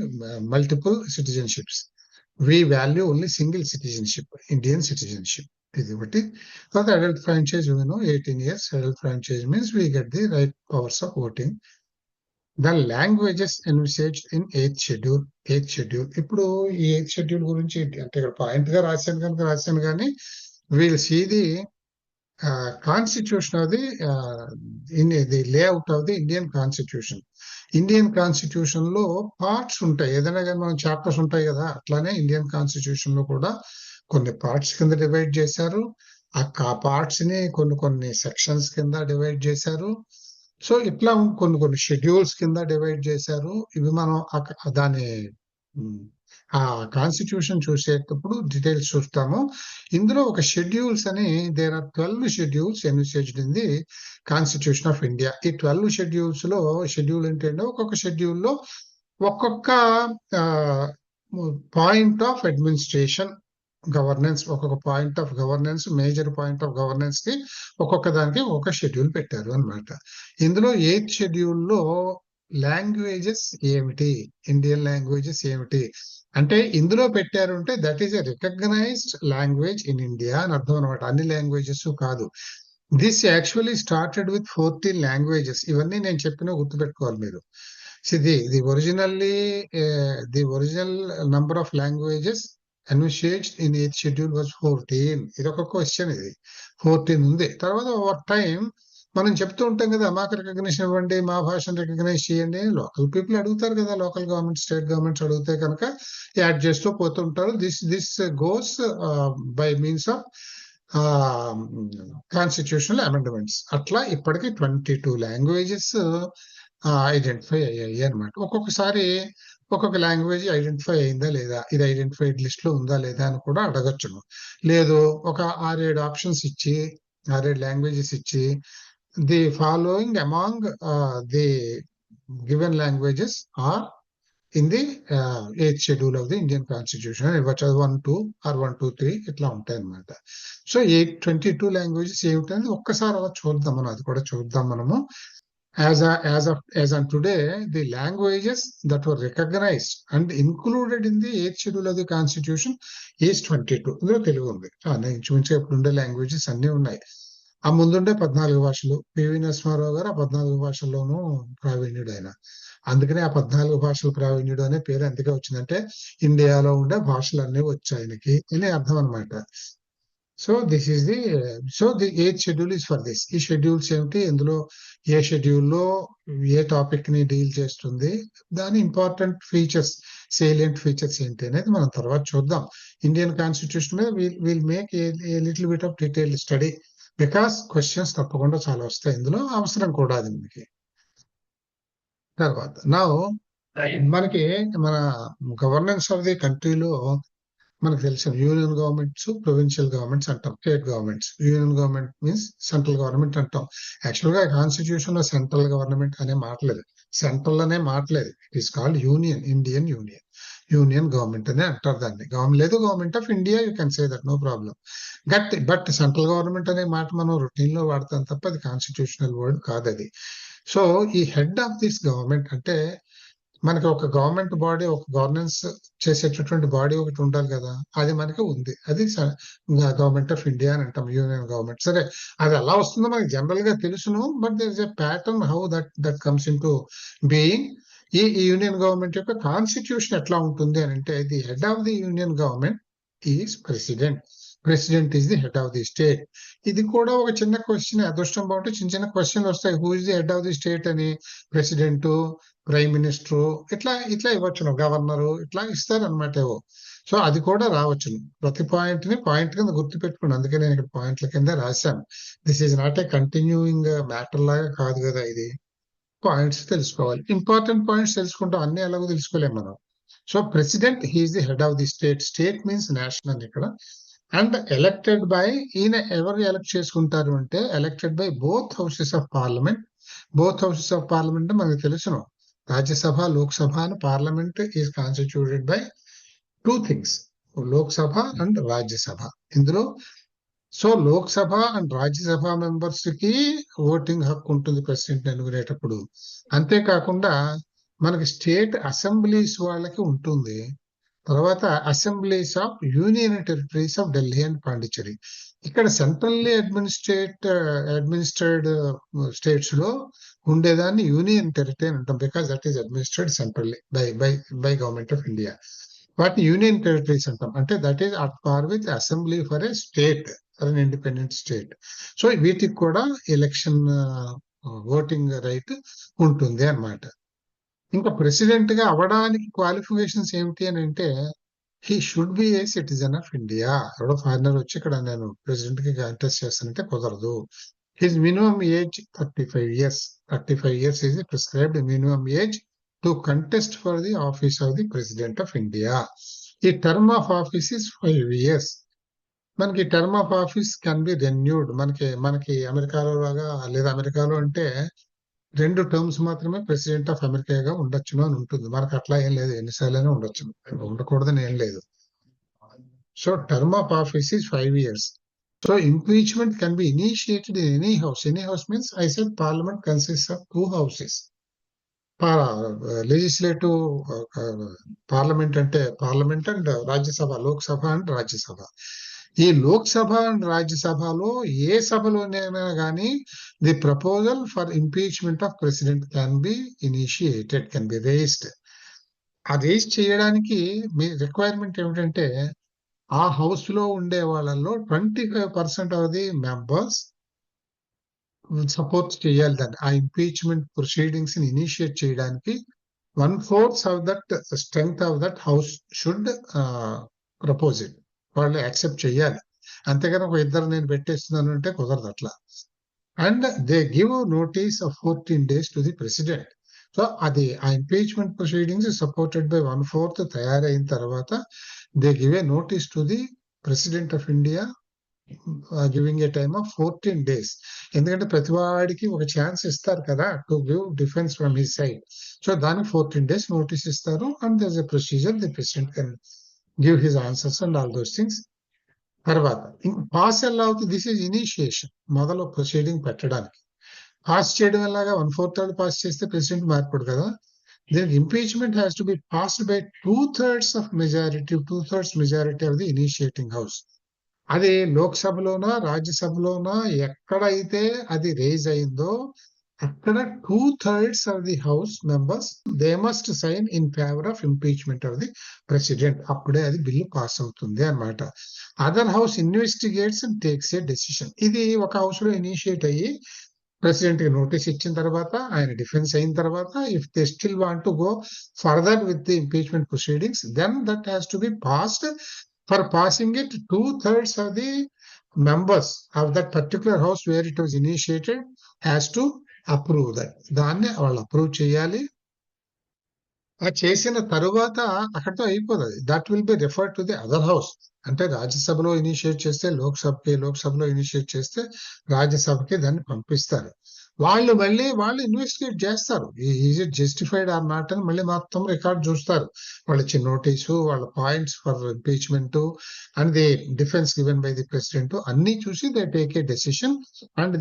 multiple citizenships. We value only single citizenship, Indian citizenship. ఇది ఒకటి. తర్వాత adult franchise 18 years. Adult franchise means we get the right powers of voting. The languages envisaged in 8th schedule. ఇప్పుడు ఈ 8th schedule గురించి అంటే ఇక్కడ point గా రాశాను కానీ we'll see the constitution of the layout of the Indian constitution. Indian constitution లో parts ఉంటాయి, ఏదైనా కానీ మనం చాప్టర్స్ ఉంటాయి కదా, అట్లానే ఇండియన్ కాన్స్టిట్యూషన్ లో కూడా కొన్ని పార్ట్స్ కింద డివైడ్ చేశారు. ఆ పార్ట్స్ ని కొన్ని సెక్షన్స్ కింద డివైడ్ చేశారు. సో ఇట్లా కొన్ని షెడ్యూల్స్ కింద డివైడ్ చేశారు. ఇవి మనం దాని ఆ కాన్స్టిట్యూషన్ చూసేటప్పుడు డీటెయిల్స్ చూస్తాము. ఇందులో ఒక షెడ్యూల్స్ అని there are 12 schedules envisaged in the constitution of India. ఈ 12 షెడ్యూల్స్ లో షెడ్యూల్ ఏంటంటే ఒక్కొక్క షెడ్యూల్లో ఒక్కొక్క పాయింట్ ఆఫ్ అడ్మినిస్ట్రేషన్ గవర్నెన్స్, ఒక్కొక్క point of governance, major point of governance కి ఒక్కొక్క దానికి ఒక షెడ్యూల్ పెట్టారు అన్నమాట. ఇందులో 8th షెడ్యూల్లో లాంగ్వేజెస్ ఏమిటి, ఇండియన్ లాంగ్వేజెస్ ఏమిటి అంటే ఇందులో పెట్టారు అంటే that is a recognized language in India అని అర్థం అనమాట. అన్ని లాంగ్వేజెస్ కాదు. This actually started with 14 languages. ఇవన్నీ నేను చెప్పిన గుర్తుపెట్టుకోవాలి మీరు. See, the original number of languages envisaged in 8th schedule was 14. ఇది ఒక క్వశ్చన్, ఇది 14 ఉంది. తర్వాత ఓవర్ టైం మనం చెప్తూ ఉంటాం కదా, మాకు రికగ్నిషన్ ఇవ్వండి, మా భాషను రికగ్నైజ్ చేయండి. లోకల్ పీపుల్ అడుగుతారు కదా, లోకల్ గవర్నమెంట్, స్టేట్ గవర్నమెంట్స్ అడిగితే కనుక యాడ్ చేస్తూ పోతుంటారు. This goes by means of constitutional amendments. అట్లా ఇప్పటికి 22 లాంగ్వేజెస్ ఐడెంటిఫై అయ్యాయి అనమాట. ఒక్కొక్కసారి ఒక్కొక్క లాంగ్వేజ్ ఐడెంటిఫై అయిందా లేదా, ఇది ఐడెంటిఫైడ్ లిస్ట్ లో ఉందా లేదా అని కూడా అడగచ్చును. లేదు, ఒక 6-7 ఆప్షన్స్ ఇచ్చి 6-7 లాంగ్వేజెస్ ఇచ్చి the following among the given languages are in the 8th schedule of the Indian constitution, 1, 2 or 1, 2, 3 ఇట్లా ఉంటాయి అనమాట. సో 22 లాంగ్వేజెస్ ఏమిటనేది ఒక్కసారి అలా చూద్దాం మనం, అది కూడా చూద్దాం మనము. As on today, the languages that were recognized and included in the 8th schedule of the constitution is 22. ఇందులో తెలుగు ఉంది. ఇంచుమించుగా ఇప్పుడు ఉండే లాంగ్వేజెస్ అన్ని ఉన్నాయి. ఆ ముందుండే 14 భాషలు. పివి నరసింహారావు గారు ఆ 14 భాషల్లోనూ ప్రావీణ్యుడు ఆయన. అందుకనే ఆ 14 భాషల ప్రావీణ్యుడు అనే పేరు ఎందుకే వచ్చిందంటే ఇండియాలో ఉండే భాషలన్నీ వచ్చాయి ఆయనకి అని అర్థం అనమాట. So this is the 8th schedule is for this. ఈ షెడ్యూల్స్ ఏమిటి, ఇందులో ఏ షెడ్యూల్లో ఏ టాపిక్ ని డీల్ చేస్తుంది, దాని ఇంపార్టెంట్ ఫీచర్స్, సేలియంట్ ఫీచర్స్ ఏంటి అనేది మనం తర్వాత చూద్దాం. ఇండియన్ కాన్స్టిట్యూషన్ మీద will make a little bit of detail study, because questions తప్పకుండా చాలా వస్తాయి ఇందులో, అవసరం కూడా అది మనకి. తర్వాత మనకి మన గవర్నెన్స్ ఆఫ్ ది కంట్రీలో మనకు తెలిసిన యూనియన్ గవర్నమెంట్స్, ప్రొవిన్షియల్ గవర్నమెంట్స్ అంటాం, state governments. Union government means central government అంటాం. యాక్చువల్ గా కాన్స్టిట్యూషన్ లో సెంట్రల్ గవర్నమెంట్ అనే మాటలేదు, సెంట్రల్ అనే మాటలేదు. It is called union, Indian union, union government అనే అంటారు దాన్ని. లేదు government of India, you can say that, no problem. But central government అనే మాట మనం రొటీన్ లో వాడతాం తప్ప అది కాన్స్టిట్యూషనల్ వర్డ్ కాదు అది. సో ఈ హెడ్ ఆఫ్ దిస్ గవర్నమెంట్ అంటే మనకి ఒక గవర్నమెంట్ బాడీ, ఒక గవర్నెన్స్ చేసేటటువంటి బాడీ ఒకటి ఉండాలి కదా, అది మనకి ఉంది. అది గవర్నమెంట్ ఆఫ్ ఇండియా అని అంటాం, యూనియన్ గవర్నమెంట్. సరే, అది ఎలా వస్తుందో మనకి జనరల్ గా తెలుసును, but there is a pattern how that comes into being. ఈ యూనియన్ గవర్నమెంట్ యొక్క కాన్స్టిట్యూషన్ ఎట్లా ఉంటుంది అని అంటే, the head of the union government is president. President is the head of the state. ఇది కూడా ఒక చిన్న క్వశ్చన్. అదృష్టం బాగుంటే చిన్న చిన్న క్వశ్చన్లు వస్తాయి. Who is the head of the state అని, ప్రెసిడెంట్, ప్రైమ్ మినిస్టర్, ఇట్లా ఇవ్వచ్చును, గవర్నరు, ఇట్లా ఇస్తారనమాట ఏవో. సో అది కూడా రావచ్చును. ప్రతి పాయింట్ కింద గుర్తు పెట్టుకోండి. అందుకే నేను ఇక్కడ పాయింట్ల కింద రాశాను. This is not a continuing matter లాగా కాదు కదా ఇది. పాయింట్స్ తెలుసుకోవాలి, ఇంపార్టెంట్ పాయింట్స్ తెలుసుకుంటాం, అన్ని ఎలాగో తెలుసుకోలేము మనం. So president, he is the head of the state. State means national ఇక్కడ. అండ్ ఎలక్టెడ్ బై, ఈయన ఎవరు ఎలక్ట్ చేసుకుంటారు అంటే, elected by both houses of parliament. Both houses of parliament మనకు తెలుసును, రాజ్యసభ, లోక్సభ అని. Parliament is constituted by 2 things, Lok Sabha and Rajya Sabha. ఇందులో so Lok Sabha and Rajya Sabha members కి ఓటింగ్ హక్కు ఉంటుంది ప్రెసిడెంట్ ఎన్నుకునేటప్పుడు. అంతేకాకుండా మనకి స్టేట్ అసెంబ్లీస్ వాళ్ళకి ఉంటుంది. తర్వాత assemblies of union territories of Delhi and Pondicherry. ఇక్కడ సెంట్రల్లీ అడ్మినిస్ట్రేడ్ స్టేట్స్ లో ఉండేదాన్ని యూనియన్ టెరిటరీ అని అంటాం, because that is administered centrally by government of India. వాటిని యూనియన్ టెరిటరీస్ అంటాం. అంటే that is at par with assembly for a state, for an independent state. So వీటికి కూడా ఎలక్షన్ ఓటింగ్ రైట్ ఉంటుంది అన్నమాట. ఇంకా ప్రెసిడెంట్ గా అవడానికి క్వాలిఫికేషన్స్ ఏమిటి అని అంటే, he should be A citizen of India. ఎవడో ఫారినర్ వచ్చి ఇక్కడ నేను ప్రెసిడెంట్ కి కంటెస్ట్ చేస్తానంటే కుదరదు. His minimum age 35 years. 35 years is the prescribed minimum age to contest for the office of the President of India. The term of office is 5 years. మనకి term of office can be renewed. మనకి అమెరికాలో లాగా, లేదా అమెరికాలో అంటే 2 terms మాత్రమే president of అమెరికాగా ఉండొచ్చును అని ఉంటుంది. మనకు అట్లా ఏం లేదు, ఎన్నిసార్లైనా ఉండొచ్చు, ఉండకూడదని ఏం లేదు. So term of office is 5 years. So impeachment can be initiated in any house. Any house means, I said parliament consists of 2 houses. Legislative parliament అంటే parliament and Rajya Sabha, Lok Sabha and Rajya Sabha. ఈ లోక్సభ అండ్ రాజ్యసభలో ఏ సభలోనైనా కానీ the proposal for impeachment of president can be initiated, can be raised. ఆ race చేయడానికి మీ requirement ఏమిటంటే, ఆ house లో ఉండే వాళ్ళలో 25% ఆఫ్ ది మెంబర్స్ సపోర్ట్ చేయాలి దాన్ని. ఆ ఇంపీచ్మెంట్ ప్రొసీడింగ్స్ ని ఇనిషియేట్ చేయడానికి 1/4 of that strength of that house should propose it. వాళ్ళు యాక్సెప్ట్ చేయాలి. అంతేగాని ఒక ఇద్దరు నేను పెట్టేస్తున్నాను అంటే కుదరదు అట్లా. And they give notice of 14 days to the president. So అది ఆ ఇంపీచ్మెంట్ ప్రొసీడింగ్స్ సపోర్టెడ్ బై 1/4 తయారైన తర్వాత they give a notice to the president of India, giving a time of 14 days. ఎందుకంటే ప్రతి వాడికి ఒక ఛాన్స్ ఇస్తారు కదా to give defence from his side. So దానికి 14 days నోటీస్ ఇస్తారు. And there is a procedure, the president can give his answers and all those things. తర్వాత ఇంకా పాస్ ఎలా అవుతుంది, దిస్ ఈజ్ ఇనిషియేషన్, మొదలు ప్రొసీడింగ్ పెట్టడానికి. పాస్ చేయడం ఎలాగా, 1/4 పాస్ చేస్తే ప్రెసిడెంట్ మార్పుడు కదా. దీనికి impeachment has to be passed by 2/3 of majority, 2/3 majority of the initiating house. అది లోక్సభలోనా రాజ్యసభలోనా ఎక్కడైతే అది రేజ్ అయిందో అక్కడ 2/3 of the house members they must sign in favour of impeachment of the president. అప్పుడే అది బిల్లు పాస్ అవుతుంది అన్నమాట. Other house investigates and takes a decision. ఇది ఒక హౌస్ లో ఇనిషియేట్ అయ్యి ప్రెసిడెంట్ కి నోటీస్ ఇచ్చిన తర్వాత, ఆయన డిఫెన్స్ అయిన తర్వాత, if they still want to go further with the impeachment proceedings, then that has to be passed. For passing it, 2/3 of the members of that particular house where it was initiated has to approve that. దాన్ని వాళ్ళు approve చేయాలి. ఆ చేసిన తరువాత అక్కడితో అయిపోతుంది. That will be referred to the other house. అంటే రాజ్యసభలో ఇనిషియేట్ చేస్తే లోక్సభకి, లోక్సభలో ఇనిషియేట్ చేస్తే రాజ్యసభకి దాన్ని పంపిస్తారు. వాళ్ళు ఇన్వెస్టిగేట్ చేస్తారు, is it justified or not అని మళ్ళీ మొత్తం రికార్డ్ చూస్తారు. వాళ్ళు ఇచ్చిన నోటీసు, వాళ్ళ points for impeachment and the defence given by the president అన్ని చూసి they take a decision and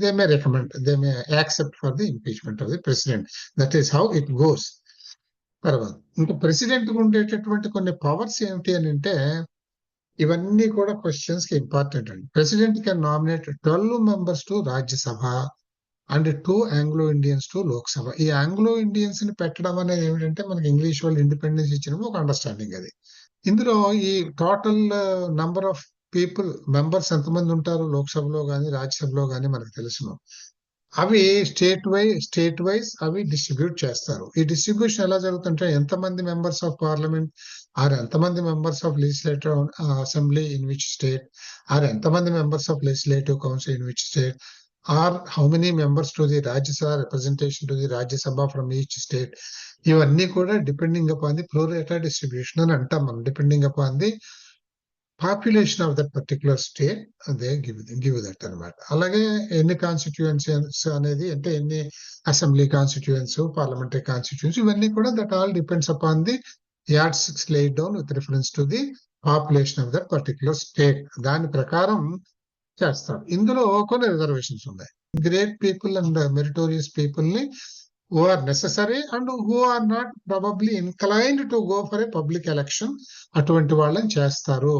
they may recommend, they may accept for the impeachment of the president. That is how it goes. తర్వాత ఇంకా president ఉండేటటువంటి కొన్ని powers ఏమిటి అని అంటే, ఇవన్నీ కూడా క్వశ్చన్స్ కి ఇంపార్టెంట్ అండి. President can nominate 12 members to Rajya Sabha and 2 Anglo Indians to Lok Sabha. ఈ ఆంగ్లో ఇండియన్స్ ని పెట్టడం అనేది ఏమిటంటే, మనకి ఇంగ్లీష్ వాళ్ళు ఇండిపెండెన్స్ ఇచ్చినప్పుడు ఒక అండర్స్టాండింగ్ అది. ఇందులో ఈ total number of people members ఎంతమంది ఉంటారు లోక్సభలో గానీ రాజ్యసభలో గానీ మనకు తెలుసును. అవి స్టేట్ వైజ్ అవి డిస్ట్రిబ్యూట్ చేస్తారు. ఈ డిస్ట్రిబ్యూషన్ ఎలా జరుగుతుంటే, ఎంతమంది మెంబర్స్ ఆఫ్ పార్లమెంట్ ఆర్ ఎంతమంది members of legislative assembly in which state, or ఎంతమంది members of legislative council in which state, or how many members to the Rajya Sabha representation to the Rajya Sabha from each state. ఇవన్నీ కూడా depending upon the pro rata distribution అని అంటాం మనం. Depending upon the population of that particular state they give that అనమాట. అలాగే ఎన్ని కాన్స్టిట్యూయెన్సీస్ అనేది, అంటే ఎన్ని అసెంబ్లీ కాన్స్టిట్యూయెన్స్, పార్లమెంటరీ కాన్స్టిట్యూయెన్స్, ఇవన్నీ కూడా that all depends upon the yardsticks laid down with reference to the population of that particular state. దాని ప్రకారం చేస్తారు. ఇందులో కొన్ని రిజర్వేషన్స్ ఉన్నాయి. Great people and meritorious people ని who are necessary and who are not probably inclined to go for a public election, అటువంటి వాళ్ళని చేస్తారు.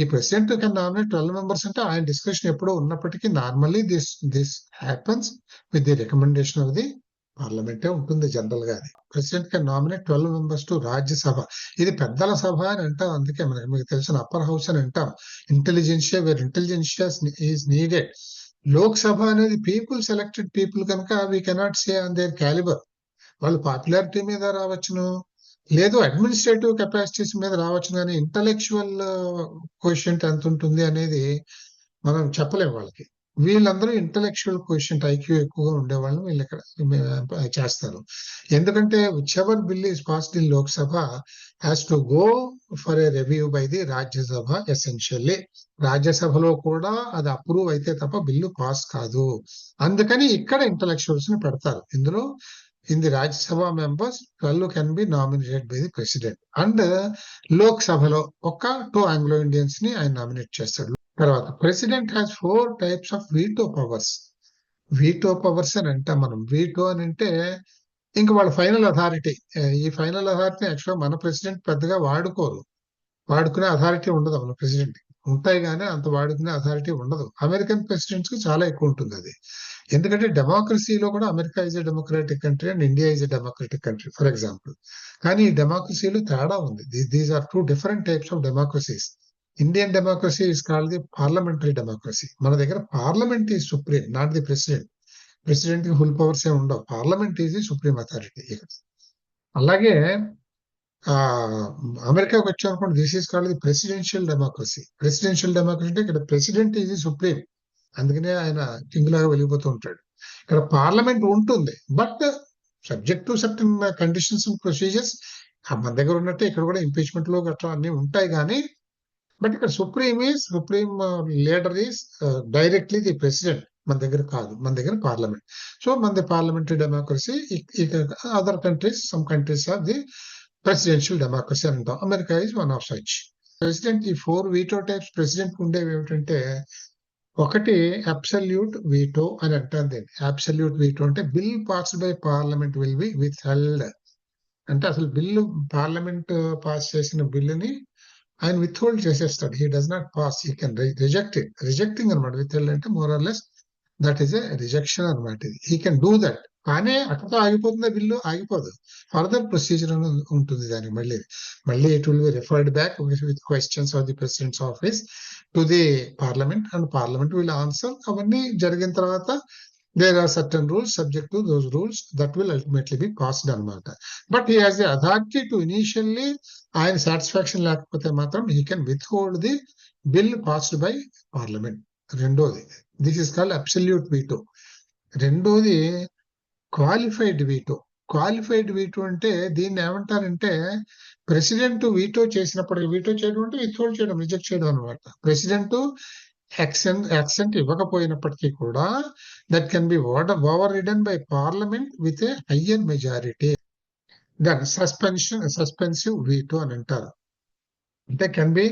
ఈ ప్రెసిడెంట్ కెన్ నామినేట్ 12 members అంటే ఆయన డిస్కషన్ ఎప్పుడో ఉన్నప్పటికీ normally this happens with the recommendation of the పార్లమెంటే ఉంటుంది జనరల్ గా. President can nominate 12 members to Rajya Sabha. ఇది పెద్దల సభ అని అంటాం. అందుకే మనకి మీకు తెలిసిన అప్పర్ హౌస్ అని అంటాం. Intelligentsia where intelligentsia is needed. Lok Sabha అనేది పీపుల్ సెలెక్టెడ్ పీపుల్ కనుక we cannot say on their calibre. వాళ్ళు పాపులారిటీ మీద రావచ్చును, లేదు అడ్మినిస్ట్రేటివ్ కెపాసిటీస్ మీద రావచ్చు, కానీ ఇంటలెక్చువల్ క్వశ్చన్ ఎంత ఉంటుంది అనేది మనం చెప్పలేము వాళ్ళకి. వీళ్ళందరూ ఇంటలెక్చువల్ కోషెంట్ ఐక్యూ ఎక్కువగా ఉండేవాళ్ళని వీళ్ళు ఇక్కడ చేస్తారు. ఎందుకంటే whichever bill is passed in Lok Sabha has to go for a review by the Rajya Sabha essentially. రాజ్యసభలో కూడా అది అప్రూవ్ అయితే తప్ప బిల్లు పాస్ కాదు. అందుకని ఇక్కడ ఇంటలెక్చువల్స్ ని పెడతారు. ఇందులో in the Rajya Sabha members 12 can be nominated by the president. And లోక్సభలో ఒక 2 ఆంగ్లో ఇండియన్స్ ని ఆయన నామినేట్ చేస్తాడు. తర్వాత president has 4 types of veto powers. Veto powers అని అంటాం మనం. వీటో అని అంటే ఇంక వాళ్ళ ఫైనల్ అథారిటీ. ఈ ఫైనల్ అథారిటీ యాక్చువల్గా మన ప్రెసిడెంట్ పెద్దగా వాడుకోరు. వాడుకునే అథారిటీ ఉండదు మన ప్రెసిడెంట్. ఉంటాయి కానీ అంత వాడుకునే అథారిటీ ఉండదు. అమెరికన్ ప్రెసిడెంట్స్ కి చాలా ఎక్కువ ఉంటుంది అది. ఎందుకంటే డెమోక్రసీలో కూడా America is a democratic country and India is a democratic country for example. కానీ ఈ డెమోక్రసీలో తేడా ఉంది. These are 2 different types of democracies. Indian democracy is called the parliamentary democracy. మన దగ్గర parliament is supreme, not the president. President కి full powers ఏ ఉండవు. Parliament is the supreme authority. అలాగే అమెరికాకి వచ్చామనుకోండి, this is called the presidential democracy. Presidential democracy అంటే ఇక్కడ ప్రెసిడెంట్ ఈజ్ సుప్రీం, అందుకనే ఆయన కింగ్ లాగా వెలిగిపోతూ ఉంటాడు. ఇక్కడ పార్లమెంట్ ఉంటుంది, but subject to certain conditions and procedures. మన దగ్గర ఉన్నట్టే ఇక్కడ కూడా ఇంపీచ్మెంట్ లో గట్రా అన్ని ఉంటాయి కానీ, బట్ ఇక్కడ supreme leader is directly the president. మన దగ్గర కాదు, మన దగ్గర పార్లమెంట్. సో మన parliamentary democracy. Other countries, some countries are the presidential democracy అంటాం. America is one of such. President ఈ 4 వీటో టైప్స్ ప్రెసిడెంట్ ఉండేవి ఏమిటంటే, ఒకటి అబ్సల్యూట్ వీటో అని అంటారు దీన్ని. అబ్సల్యూట్ వీటో అంటే bill passed by parliament will be with held. అంటే అసలు బిల్లు పార్లమెంట్ పాస్ చేసిన బిల్లుని ఆయన విత్ హోల్డ్ చేసేస్తాడు. He does not pass, he can reject it. Rejecting అనమాట. విత్ హెల్డ్ అంటే more or less that is a rejection అనమాట. ఇది హీ కెన్ డూ దట్. కానీ అక్కడతో ఆగిపోతుందా బిల్లు? ఆగిపోదు. ఫర్దర్ ప్రొసీజర్ అని ఉంటుంది దానికి. మళ్ళీ it will be referred back with questions of the president's office to the parliament and parliament will answer. అవన్నీ జరిగిన తర్వాత there are certain rules, subject to those rules, that will ultimately be passed అనమాట. But he has the authority to initially, ఆయన satisfaction లేకపోతే మాత్రం he can withhold the bill passed by parliament. రెండోది, this is called absolute veto. రెండోది qualified veto. Qualified veto అంటే దీన్ని ఏమంటారంటే, president veto చేసినప్పటికీ, వీటో చేయడం అంటే విత్హోల్డ్ చేయడం, రిజెక్ట్ చేయడం అనమాట. ప్రెసిడెంట్ యాక్సెంట్ ఇవ్వకపోయినప్పటికీ కూడా that can be overridden by parliament with a higher majority. దాన్ని సస్పెన్సివ్ వీటో అని అంటారు. అంటే can be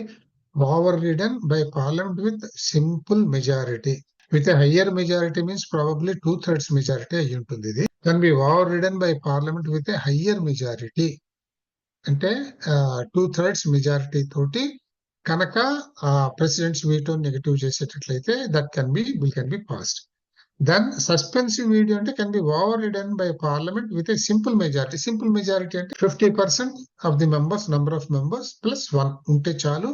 overridden by parliament with simple majority. With a higher majority means probably 2/3 majority అయి ఉంటుంది. ఇది can be overridden by parliament with a higher majority. అంటే 2/3 majority తోటి కనుక ప్రెసిడెంట్స్ వీటో నెగటివ్ చేసేటట్లయితే bill can be passed. Then suspensive veto అంటే can be overridden by parliament with a simple majority. Simple majority అంటే 50% of the number of members +1 ఉంటే చాలు.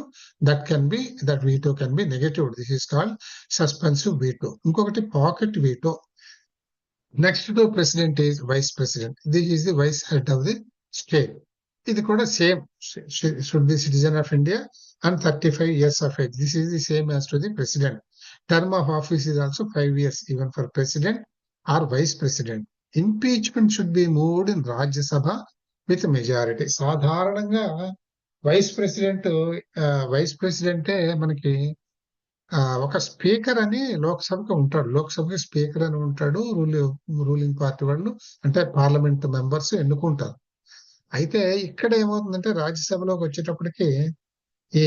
That veto can be negative. This is called suspensive veto. ఇంకొకటి pocket veto. Next to president is vice president. This is the vice head of the state. ఇది కూడా same, should be citizen of India and 35 years of age. This is the same as to the president. Term of office is also 5 years even for president or vice president. Impeachment should be moved in Rajya Sabha with majority. సాధారణంగా vice ప్రెసిడెంటే మనకి ఒక speaker అని లోక్సభకి ఉంటాడు. లోక్సభకి speaker అని ఉంటాడు. Ruling party వాళ్ళు అంటే parliament members ఎన్నుకుంటారు. అయితే ఇక్కడ ఏమవుతుందంటే రాజ్యసభలోకి వచ్చేటప్పటికి ఈ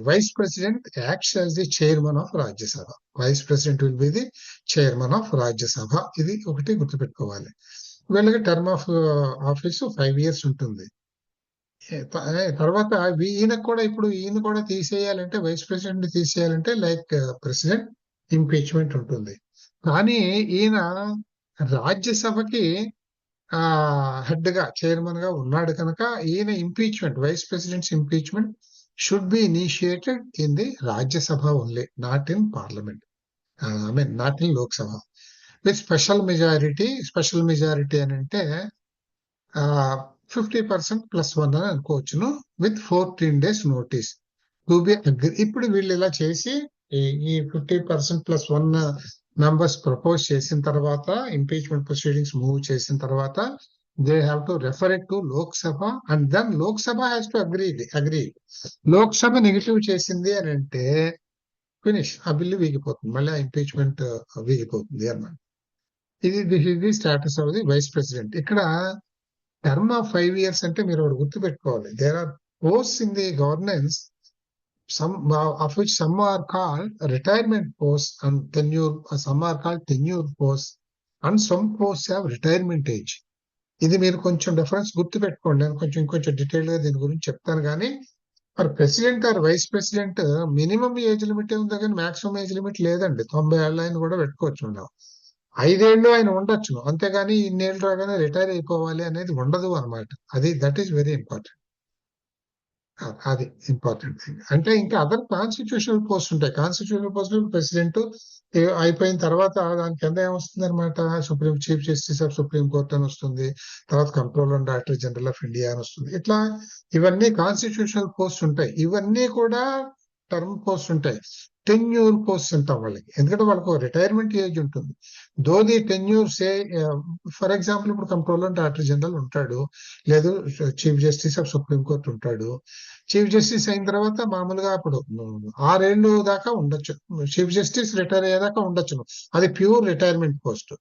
vice president acts as the chairman of Rajya Sabha. Vice president will be the chairman of Rajya Sabha. ఇది ఒకటి గుర్తుపెట్టుకోవాలి. వీళ్ళకి టర్మ్ ఆఫ్ ఆఫీస్ 5 years ఉంటుంది. తర్వాత ఈయన కూడా తీసేయాలంటే, వైస్ ప్రెసిడెంట్ తీసేయాలంటే లైక్ ప్రెసిడెంట్ ఇంపీచ్మెంట్ ఉంటుంది. కానీ ఈయన రాజ్యసభకి హెడ్ గా, చైర్మన్ గా ఉన్నాడు కనుక ఈయన impeachment, vice president's impeachment should be initiated in the Rajya Sabha only, not in Parliament. Not in Lok Sabha. With special majority అని అంటే 50% +1 అని అనుకోవచ్చును. With 14 days notice to be agree. ఇప్పుడు వీళ్ళు ఇలా చేసి ఈ 50% +1 మెంబర్స్ ప్రపోజ్ చేసిన తర్వాత, ఇంపీచ్మెంట్ ప్రొసీడింగ్స్ మూవ్ చేసిన తర్వాత, they have to refer it to Lok Sabha and then Lok Sabha has to agree. Lok Sabha negative చేసింది అని అంటే ఫినిష్, ఆ బిల్లు వీగిపోతుంది, మళ్ళీ ఆ ఇంపీచ్మెంట్ వీగిపోతుంది అన్నమాట. This is the status of the vice president. ఇక్కడ టర్మ్ ఆఫ్ 5 years అంటే మీరు ఒకటి గుర్తుపెట్టుకోవాలి. There are posts in the governance, of which some are called retirement posts and tenure, some are called tenure posts, and some posts have retirement age. ఇది మీరు కొంచెం difference గుర్తుపెట్టుకోండి. నేను ఇంకొంచెం డీటెయిల్ గా దీని గురించి చెప్తాను. కానీ మరి president or vice president minimum age limit ఉందా, కానీ మాక్సిమం ఏజ్ లిమిట్ లేదండి. 90 ఏళ్ళ ఆయన కూడా పెట్టుకోవచ్చు. ఉండవు 5 ఏళ్ళు ఆయన ఉండొచ్చును, అంతేగాని ఇన్నేళ్ళు రాగానే రిటైర్ అయిపోవాలి అనేది ఉండదు అనమాట. That is very important. అది ఇంపార్టెంట్ థింగ్. అంటే ఇంకా అదర్ కాన్స్టిట్యూషనల్ పోస్ట్ ఉంటాయి. కాన్స్టిట్యూషనల్ పోస్ట్ ప్రెసిడెంట్ అయిపోయిన తర్వాత దాని కింద ఏమొస్తుంది అనమాట, chief justice of supreme court అని వస్తుంది, తర్వాత controller and director general of India అని వస్తుంది. ఇట్లా ఇవన్నీ కాన్స్టిట్యూషనల్ పోస్ట్ ఉంటాయి. ఇవన్నీ కూడా టర్మ్ పోస్ట్ ఉంటాయి. టెన్యూర్ పోస్ట్ అంటాం వాళ్ళకి, ఎందుకంటే వాళ్ళకు రిటైర్మెంట్ ఏజ్ ఉంటుంది. Though the tenure say, for example ఇప్పుడు కంట్రోలర్ అండ్ డైరెక్టర్ జనరల్ ఉంటాడు, లేదు chief justice of supreme court ఉంటాడు. చీఫ్ జస్టిస్ అయిన తర్వాత మామూలుగా అప్పుడు 6 ఏళ్ళు దాకా ఉండొచ్చు, చీఫ్ జస్టిస్ రిటైర్ అయ్యేదాకా ఉండొచ్చును. అది pure retirement post.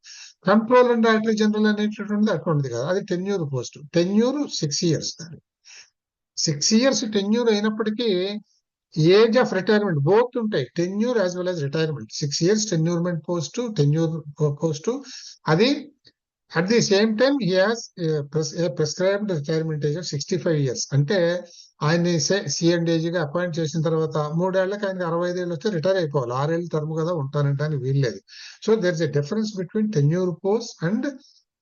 Controller and director general అనేటటువంటిది అటువంటిది కాదు, అది tenure post. Tenure 6 years. 6 years tenure అయినప్పటికీ ఏజ్ ఆఫ్ రిటైర్మెంట్ బోత్ ఉంటాయి, tenure as well as retirement. 6 years టెన్యూర్మెంట్ పోస్ట్, టెన్యూర్ పోస్ట్. అది at the same time he has prescribed retirement age of 65 years. అంటే ఆయన్ని సిఎండిఏజీ గా అపాయింట్ చేసిన తర్వాత 3 ఏళ్లకి ఆయనకి 65 ఏళ్ళు వస్తే రిటైర్ అయిపోవాలి. 6 ఏళ్ళు టర్మ్ కదా ఉంటానంటానికి వీల్లేదు. So there is a difference between tenure post and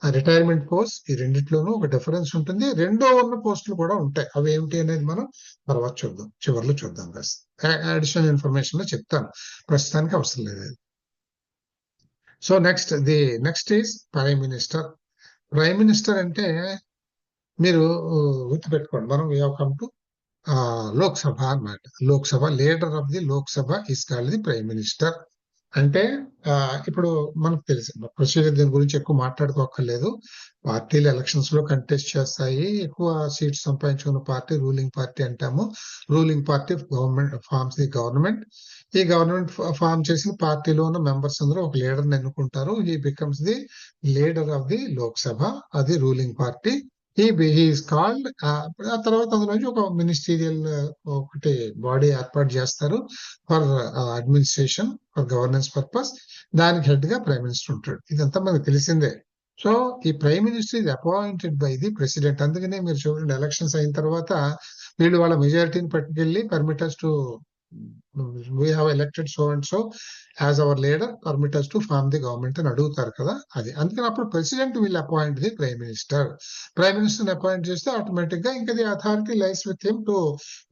retirement post. ఈ రెండిట్లోనూ ఒక డిఫరెన్స్ ఉంటుంది. రెండో ఉన్న పోస్టులు కూడా ఉంటాయి. అవి ఏమిటి అనేది మనం తర్వాత చూద్దాం, చివరిలో చూద్దాం. అడిషనల్ ఇన్ఫర్మేషన్ లో చెప్తాను, ప్రస్తుతానికి అవసరం లేదు. So next is prime minister. Prime minister అంటే మీరు గుర్తుపెట్టుకోండి, మనం we have come to Lok Sabha అన్నమాట. Lok Sabha leader of the Lok Sabha is called the prime minister. అంటే ఇప్పుడు మనకు తెలిసి ప్రొసీజర్ దీని గురించి ఎక్కువ మాట్లాడుకోక్కర్లేదు. పార్టీలు ఎలక్షన్స్ లో కంటెస్ట్ చేస్తాయి, ఎక్కువ సీట్స్ సంపాదించుకున్న పార్టీ రూలింగ్ పార్టీ అంటాము. Ruling party forms the government. ఈ గవర్నమెంట్ ఫార్మ్ చేసిన పార్టీలో ఉన్న మెంబర్స్ అందరూ ఒక లీడర్ ని ఎన్నుకుంటారు. He becomes the leader of the Lok Sabha, అది రూలింగ్ పార్టీ. Is called. ఆ తర్వాత అందులోంచి ఒక మినిస్టీరియల్ ఒకటి బాడీ ఏర్పాటు చేస్తారు for administration, for governance purpose. దానికి హెడ్ గా ప్రైమ్ మినిస్టర్ ఉంటాడు. ఇదంతా మనకు తెలిసిందే. సో ఈ prime minister is appointed by the president. అందుకనే మీరు చూడండి, ఎలక్షన్స్ అయిన తర్వాత వీళ్ళు వాళ్ళ మెజారిటీని పట్టుకెళ్లి పర్మిటర్స్ to we have elected so and so as our leader, permit us to form the government అని అడుగుతారు కదా. అది అందుకని అప్పుడు president will appoint the prime minister. Prime minister appoint చేస్తే ఆటోమేటిక్ గా ఇంకా the authority lies with him to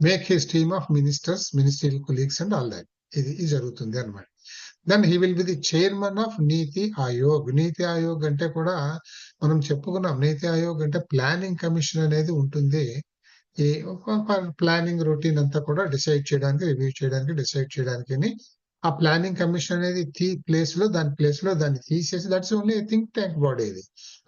make his team of ministers, ministerial colleagues and all that. ఇది జరుగుతుంది అనమాట. Then he will be the chairman of Niti Aayog. నీతి ఆయోగ్ అంటే కూడా మనం చెప్పుకున్నాం, నీతి ఆయోగ్ అంటే ప్లానింగ్ కమిషన్ అనేది ఉంటుంది. ఈ ప్లానింగ్ రొటీన్ అంతా కూడా డిసైడ్ చేయడానికి, రివ్యూ చేయడానికి, డిసైడ్ చేయడానికి ఆ ప్లానింగ్ కమిషన్ అనేది దాని ప్లేస్ లో దాన్ని తీసేసి that's only think tank body ఇది,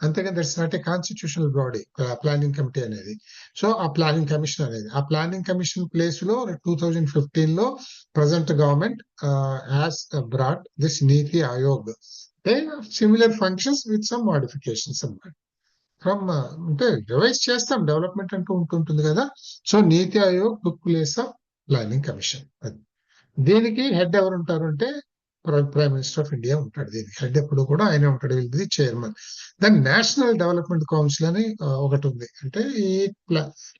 అంతేగాని that's not a constitutional body planning committee అనేది. సో ఆ ప్లానింగ్ కమిషన్ అనేది, ఆ ప్లానింగ్ కమిషన్ ప్లేస్ లో 2015 లో present government has brought this NITI Aayog. Similar functions with some modifications అన్నమాట. అంటే రివైజ్ చేస్తాం, డెవలప్మెంట్ అంటూ ఉంటుంటుంది కదా. So NITI Aayog took place of planning commission. దీనికి హెడ్ ఎవరు ఉంటారు అంటే ప్రైమ్ మినిస్టర్ ఆఫ్ ఇండియా ఉంటాడు. దీనికి హెడ్ ఎప్పుడు కూడా ఆయనే ఉంటాడు, విల్ బి చైర్మన్. దాని నేషనల్ డెవలప్మెంట్ కౌన్సిల్ అని ఒకటి ఉంది. అంటే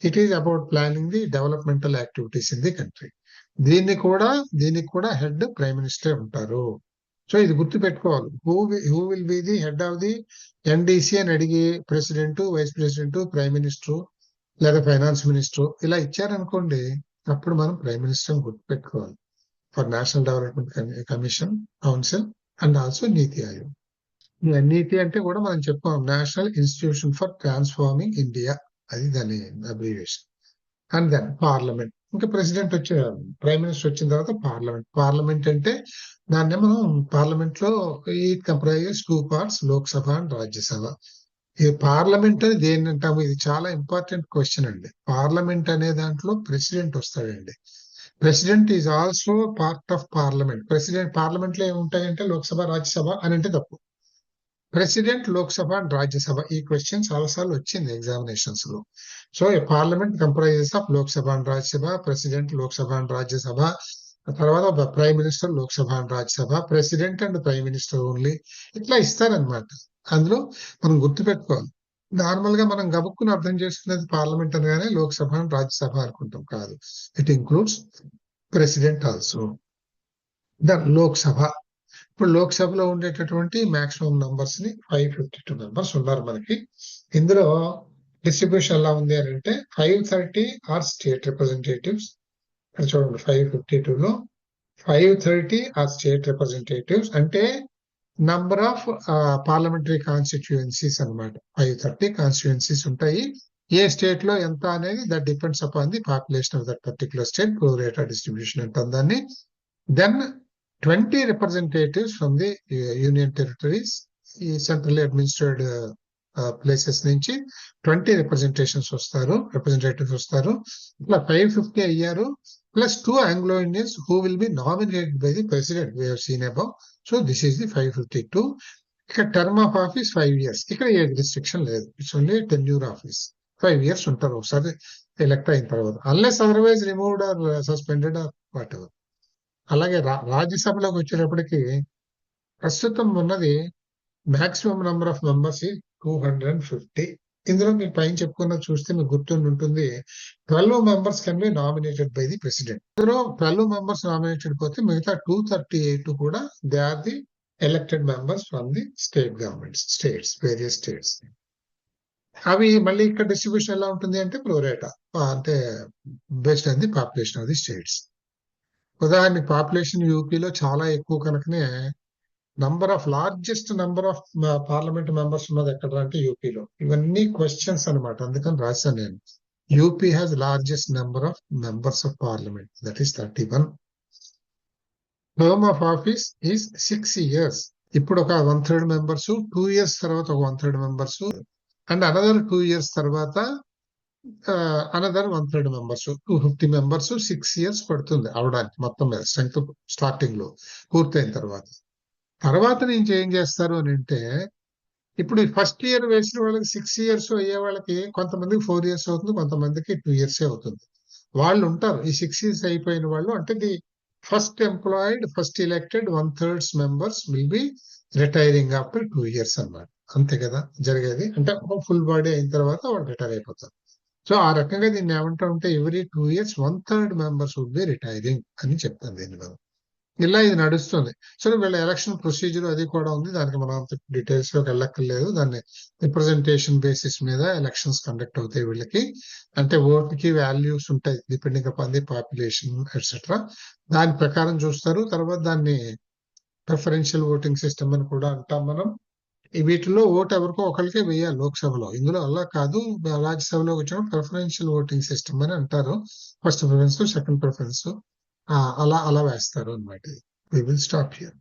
it is about planning the developmental activities in the country. దీనికి కూడా హెడ్ ప్రైమ్ మినిస్టర్ ఉంటారు. సో ఇది గుర్తు పెట్టుకోవాలి. Who will be the head of the NDC అని అడిగి president, vice president, prime minister లేదా ఫైనాన్స్ మినిస్టర్ ఇలా ఇచ్చారనుకోండి, అప్పుడు మనం ప్రైమ్ మినిస్టర్ గుర్తు పెట్టుకోవాలి. For national development commission, council and also Niti Aayog. నీతి అంటే కూడా మనం చెప్పుకోం, national institution for transforming India, అది దాని అబ్రివియేషన్. And then parliament. ఇంకా ప్రెసిడెంట్ వచ్చే ప్రైమ్ మినిస్టర్ వచ్చిన తర్వాత పార్లమెంట్ అంటే దాన్నే మనం పార్లమెంట్ లో it comprises 2 parts, Lok Sabha and Rajya Sabha. ఈ పార్లమెంట్ అని దేన్ని అంటాము? ఇది చాలా ఇంపార్టెంట్ క్వశ్చన్ అండి. పార్లమెంట్ అనే దాంట్లో ప్రెసిడెంట్ వస్తాడండి. President is also part of parliament. Parliament లో ఏముంటాయంటే లోక్సభ, రాజ్యసభ అని అంటే తప్పు. ప్రెసిడెంట్, లోక్సభ అండ్ రాజ్యసభ, ఈ క్వశ్చన్ చాలాసార్లు వచ్చింది ఎగ్జామినేషన్స్ లో. So parliament comprises of Lok Sabha and Rajya Sabha, president, Lok Sabha and Rajya Sabha, తర్వాత prime minister, Lok Sabha and Rajya Sabha, president and prime minister only, ఇట్లా ఇస్తారనమాట. అందులో మనం గుర్తుపెట్టుకోవాలి. నార్మల్ గా మనం గబుక్కుని అర్థం చేసుకునేది పార్లమెంట్ అనగానే లోక్సభ అండ్ రాజ్యసభ అనుకుంటాం. కాదు, it includes president also. Lok Sabha, ఇప్పుడు లోక్సభలో ఉండేటటువంటి మాక్సిమం నంబర్స్ ని 552 మెంబర్స్ ఉన్నారు మనకి. ఇందులో డిస్ట్రిబ్యూషన్ ఎలా ఉంది అని అంటే 530 ఆర్ స్టేట్ రిప్రజెంటేటివ్స్. ఇక్కడ చూడండి 552 లో 530 ఆర్ స్టేట్ రిప్రజెంటేటివ్స్ అంటే నంబర్ ఆఫ్ పార్లమెంటరీ కాన్స్టిట్యుయెన్సీస్ అన్నమాట. 530 కాన్స్టిట్యుయెన్సీస్ ఉంటాయి. ఏ స్టేట్ లో ఎంత అనేది that depends upon the population of that particular state. Pro rata distribution అంటాం దాన్ని. Then 20 representatives from the union territories, ఈ సెంట్రల్లీ అడ్మినిస్ట్రేటెడ్ ప్లేసెస్ నుంచి 20 రిప్రజెంటేటివ్స్ వస్తారు. ఇట్లా 550 అయ్యారు. Plus 2 Anglo Indians who will be nominated by the president. We have seen above. So this is the 552. ఇక్కడ term of office 5 years. ఇక్కడ age restriction లేదు. It's only tenure office. 5 years ఉంటారు ఒకసారి elect అయిన తర్వాత, unless otherwise removed or suspended or whatever. అలాగే రాజ్యసభలోకి వచ్చేటప్పటికి ప్రస్తుతం ఉన్నది మాక్సిమం నంబర్ ఆఫ్ మెంబర్స్ 250. ఇందులో మీరు పైన చెప్పుకున్న చూస్తే మీకు గుర్తుండి ఉంటుంది, 12 members can be nominated by the president. ఇందులో 12 members నామినేటెడ్ పోతే మిగతా 238 కూడా they are the elected members from the state governments, various states. అవి మళ్ళీ ఇక్కడ డిస్ట్రిబ్యూషన్ ఎలా ఉంటుంది అంటే ప్రోరేటా, అంటే based on the population of the states. ఉదాహరణకి పాపులేషన్ యూపీలో చాలా ఎక్కువ కనుకనే largest number of parliament members ఉన్నది ఎక్కడ అంటే యూపీలో. ఇవన్నీ క్వశ్చన్స్ అనమాట, అందుకని రాశాను నేను. UP has largest number of members of parliament, that is 31. Term of office is 6 years. ఇప్పుడు ఒక 1/3 మెంబర్స్, 2 years తర్వాత ఒక 1/3 మెంబర్స్, అండ్ అనదర్ 2 years తర్వాత అనదర్ 1/3 మెంబర్స్, 250 మెంబర్స్. 6 years పడుతుంది అవడానికి మొత్తం మీద స్ట్రెంగ్త్ స్టార్టింగ్ లో. పూర్తయిన తర్వాత నుంచి ఏం చేస్తారు అని అంటే, ఇప్పుడు ఫస్ట్ ఇయర్ వేసిన వాళ్ళకి 6 years అయ్యే వాళ్ళకి కొంతమందికి 4 years అవుతుంది, కొంతమందికి 2 years అవుతుంది. వాళ్ళు ఉంటారు ఈ 6 years అయిపోయిన వాళ్ళు. అంటే the first employed, first elected 1/3 members will be retiring after 2 years అన్నమాట. అంతే కదా జరిగేది. అంటే ఫుల్ బాడీ అయిన తర్వాత వాళ్ళు రిటైర్ అయిపోతారు. సో ఆ రకంగా దీన్ని ఏమంటా ఉంటే every 2 years 1/3 members would be retiring అని చెప్తాను దీని మీద. ఇలా ఇది నడుస్తుంది. సో వీళ్ళ ఎలక్షన్ ప్రొసీజర్ అది కూడా ఉంది, దానికి మనం అంత డీటెయిల్స్ లోకి వెళ్ళక్కర్లేదు. దాన్ని రిప్రజెంటేషన్ బేసిస్ మీద ఎలక్షన్స్ కండక్ట్ అవుతాయి వీళ్ళకి. అంటే ఓటుకి వాల్యూస్ ఉంటాయి depending upon the population etcetera. దాని ప్రకారం చూస్తారు. తర్వాత దాన్ని ప్రిఫరెన్షియల్ ఓటింగ్ సిస్టమ్ అని కూడా అంటాం మనం. వీటిలో ఓటు ఎవరికో ఒకరికే వేయాలి లోక్సభలో. ఇందులో అలా కాదు, రాజ్యసభలోకి వచ్చిన ప్రిఫరెన్షియల్ ఓటింగ్ సిస్టమ్ అని అంటారు. ఫస్ట్ ప్రిఫరెన్స్, సెకండ్ ప్రిఫరెన్స్, అలా వేస్తారు అన్నమాట. We will stop here.